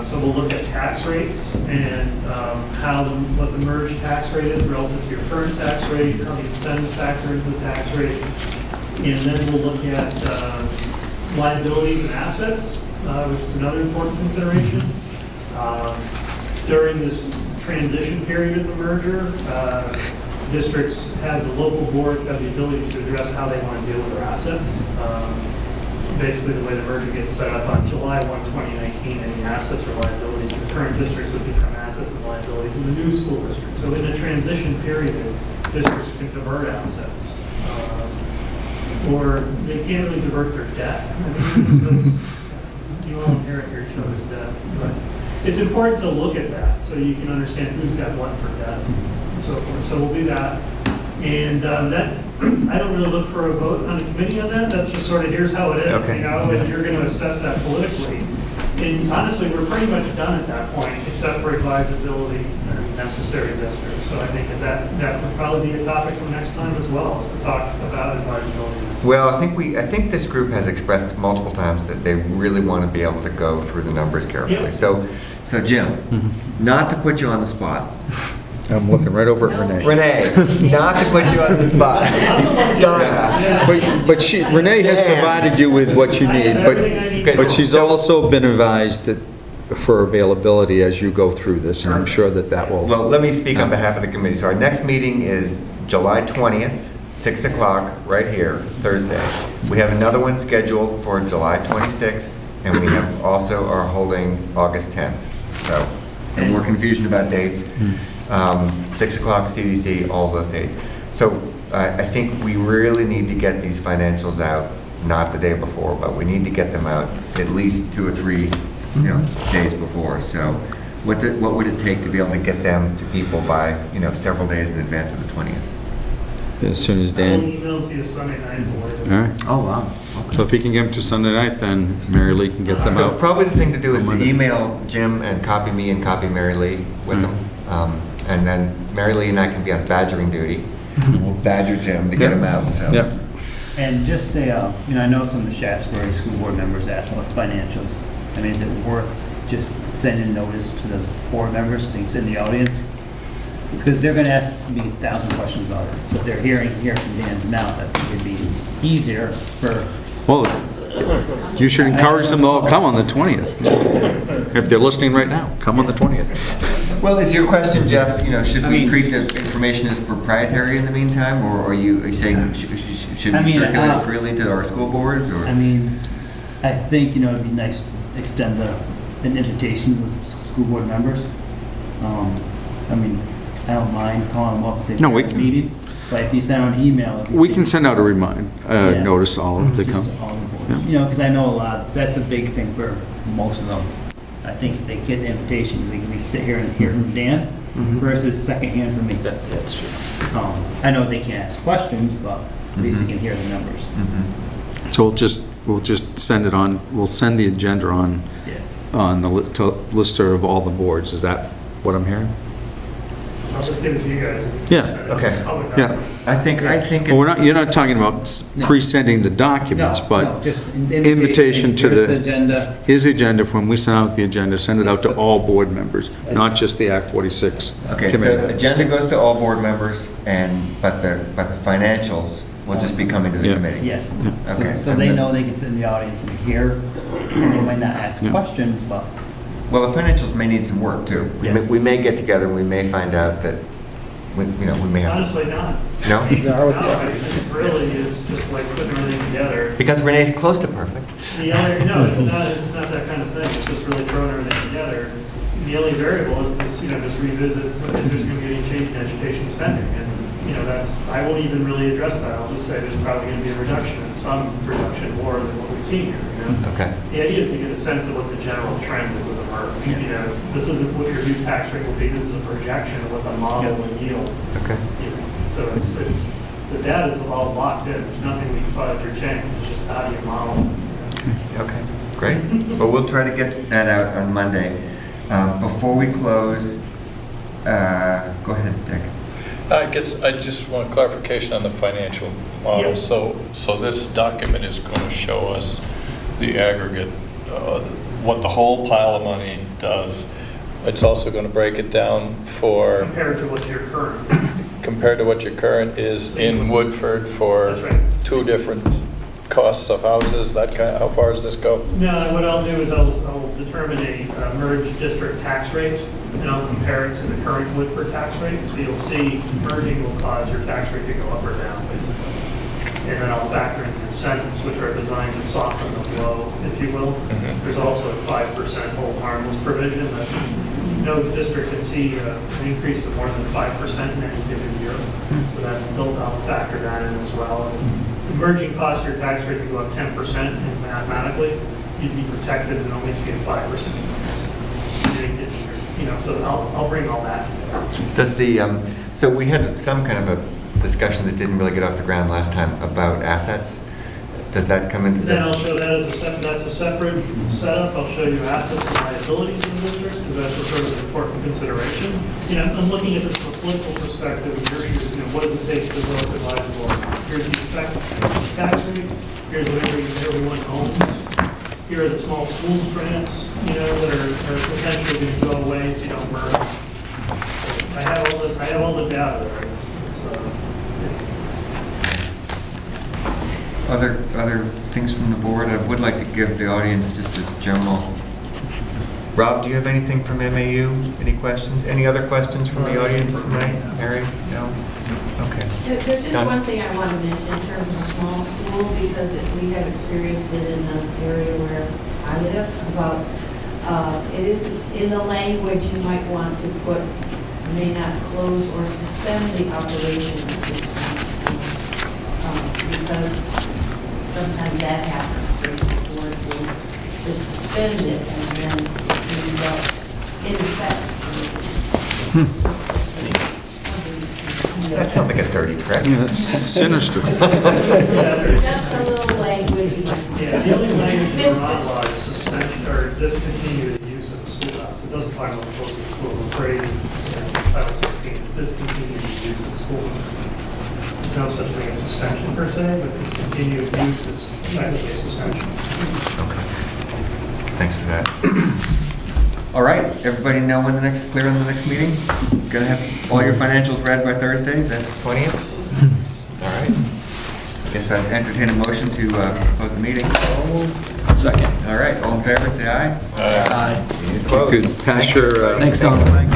So we'll look at tax rates and what the merged tax rate is relative to your current tax rate, how the incentives factor into the tax rate. And then we'll look at liabilities and assets, which is another important consideration. During this transition period of the merger, districts have, the local boards have the ability to address how they want to deal with their assets. Basically, the way the merger gets set up on July 1, 2019, any assets or liabilities in the current districts would become assets and liabilities in the new school district. So in the transition period, districts can divert assets. Or they can't really divert their debt. You all inherit your children's debt. But it's important to look at that so you can understand who's got what for debt and so forth. So we'll do that. And that, I don't really look for a vote on the committee on that. That's just sort of, here's how it is, Okay. you know, and you're going to assess that politically. And honestly, we're pretty much done at that point, except for advisability and necessary districts. So I think that would probably be a topic for next time as well, is to talk about advisability. Well, I think this group has expressed multiple times that they really want to be able to go through the numbers carefully. Yeah. So Jim, not to put you on the spot. I'm looking right over at No. Renee. Renee, not to put you on the spot. Donna. But Renee has Dan. provided you with what you I need, have everything I need. but she's also been advised that for availability as you go through this, and I'm sure that will. Well, let me speak on behalf of the committee. So our next meeting is July 20th, 6 o'clock, right here, Thursday. We have another one scheduled for July 26th, and we have also are holding August 10th. So, and more confusion about dates. 6 o'clock CDC, all those dates. So I think we really need to get these financials out, not the day before, but we need to get them out at least 2 or 3 days before. So what would it take to be able to get them to people by several days in advance of the 20th? As soon as I'll Dan, email to you Sunday night. all right. Oh, wow. So if he can get them to Sunday night, then Mary Lee can get them So out. probably the thing to do is to On Monday. email Jim and copy me and copy Mary Lee with them. And then Mary Lee and I can be on badgering duty. We'll badger Jim to get him out, so. Yep. And just I know some of the Shasberry school board members asked about financials. I mean, is it worth just sending notice to the board members, so they can sit in the audience? Because they're gonna ask me 1,000 questions about it. So if they're hearing here from Dan's mouth, I think it'd be easier for, Well, you should encourage them to all come on the 20th. If they're listening right now, come on the 20th. Well, is your question, Jeff, should I we mean- treat the information as proprietary in the meantime? Or are you saying, should I we mean, circulate it freely to our school boards? Or? I mean, I think, it'd be nice to extend an invitation to the school board members. I mean, I don't mind calling them up and saying, No, we "We're at a can- meeting," but if you send out an email. if you We say- can send out a Yeah. notice all to Just come. to all the boards. Because I know a lot, that's a big thing for most of them. I think if they get the invitation, they can sit here and hear from Dan versus secondhand from me. That's true. I know they can't ask questions, but at least they can hear the numbers. So we'll just send it on, we'll send the agenda on Yeah. the lister of all the boards. Is that what I'm hearing? I'll just give it to you guys. Yeah. Okay. Public Yeah. document. I think Well, it's... you're not talking about pre-sending the documents, No, but just an invitation to Here's the- agenda. here's the agenda. When we send out the agenda, send it out to all board members, not just the Act 46 Okay, so committee. agenda goes to all board members, but the financials will just be coming to the Yeah. committee? Yes. Okay. So they know they can sit in the audience and hear, and they might not ask Yeah. questions, but Well, the financials may need some work, too. Yes. We may get together, and we may find out that, we may have... Honestly, not. No? No, I think really, it's just like putting everything together. Because Renee's close to perfect. The only, no, it's not that kind of thing, it's just really throwing everything together. The only variable is this, just revisit whether there's going to be any change in education spending. And, I won't even really address that. I'll just say there's probably going to be a reduction, and some reduction more than what we've seen here, Okay. The idea is to get a sense of what the general trend is of the market. This isn't what your new tax rate will be, this is a projection of what the model will yield. Okay. So it's, the data is all locked in, there's nothing we fudge or change, it's just how do you model it. Okay, great. Well, we'll try to get that out on Monday. Before we close, go ahead, Dick. I guess I just want clarification on the financial model. Yeah. So this document is going to show us the aggregate, what the whole pile of money does. It's also going to break it down for, Compared to what your current, compared to what your current is in Woodford for that's right. 2 different costs of houses, that kind, how far does this go? No, what I'll do is I'll determine a merged district tax rate, and I'll compare it to the current Woodford tax rate. So you'll see merging will cause your tax rate to go up or down, basically. And then I'll factor in incentives, which are designed to soften the blow, if you will. Mhm. There's also a 5% hold harmless provision that no district can see an increase of more than 5% in any given year. So that's built, I'll factor that in as well. The merging cost your tax rate to go up 10%, and mathematically, you'd be protected and only see a 5% increase. You know, so I'll bring all that together. Does the, so we had some kind of a discussion that didn't really get off the ground last time about assets. Does that come into Then I'll the? show that as that's a separate setup. I'll show you assets and liabilities in the districts, because that's a sort of important consideration. You know, I'm looking at this from a political perspective, and your shoes, you know, what does it take to develop advisable? Here's the effective tax rate, here's what everyone owns. Here are the small schools grants, you know, that are potentially going to go away if you don't merge. I have all the data there. It's Other things from the board? I would like to give the audience just a general. Rob, do you have anything from MAU? Any questions? Any other questions from the audience tonight? Harry? No? Okay. There's just Done. one thing I want to mention in terms of small school, because we have experienced it in the area where I live, about, it is in the language you might want to put, may not close or suspend the operation of this because sometimes that happens. The board will just suspend it and then end up in effect. That sounds like a dirty trick. Yeah, that's sinister. yeah, there's- Just a little language you might. Yeah, the only language in Vermont law is suspension or discontinue the use of the schoolhouse. It doesn't talk about closing the school. The phrase in Title 16 is discontinue the use of the schoolhouse. There's no such thing as suspension per se, but discontinued use is technically a suspension. Okay. Thanks for that. All right, everybody know when clear on the next meeting? Gonna have all your financials read by Thursday, the 20th? All right. Guess I'd entertain a motion to close the meeting. Second. All right, all in favor, say aye. Meeting is closed. Good. Pass your, Thanks, Don. name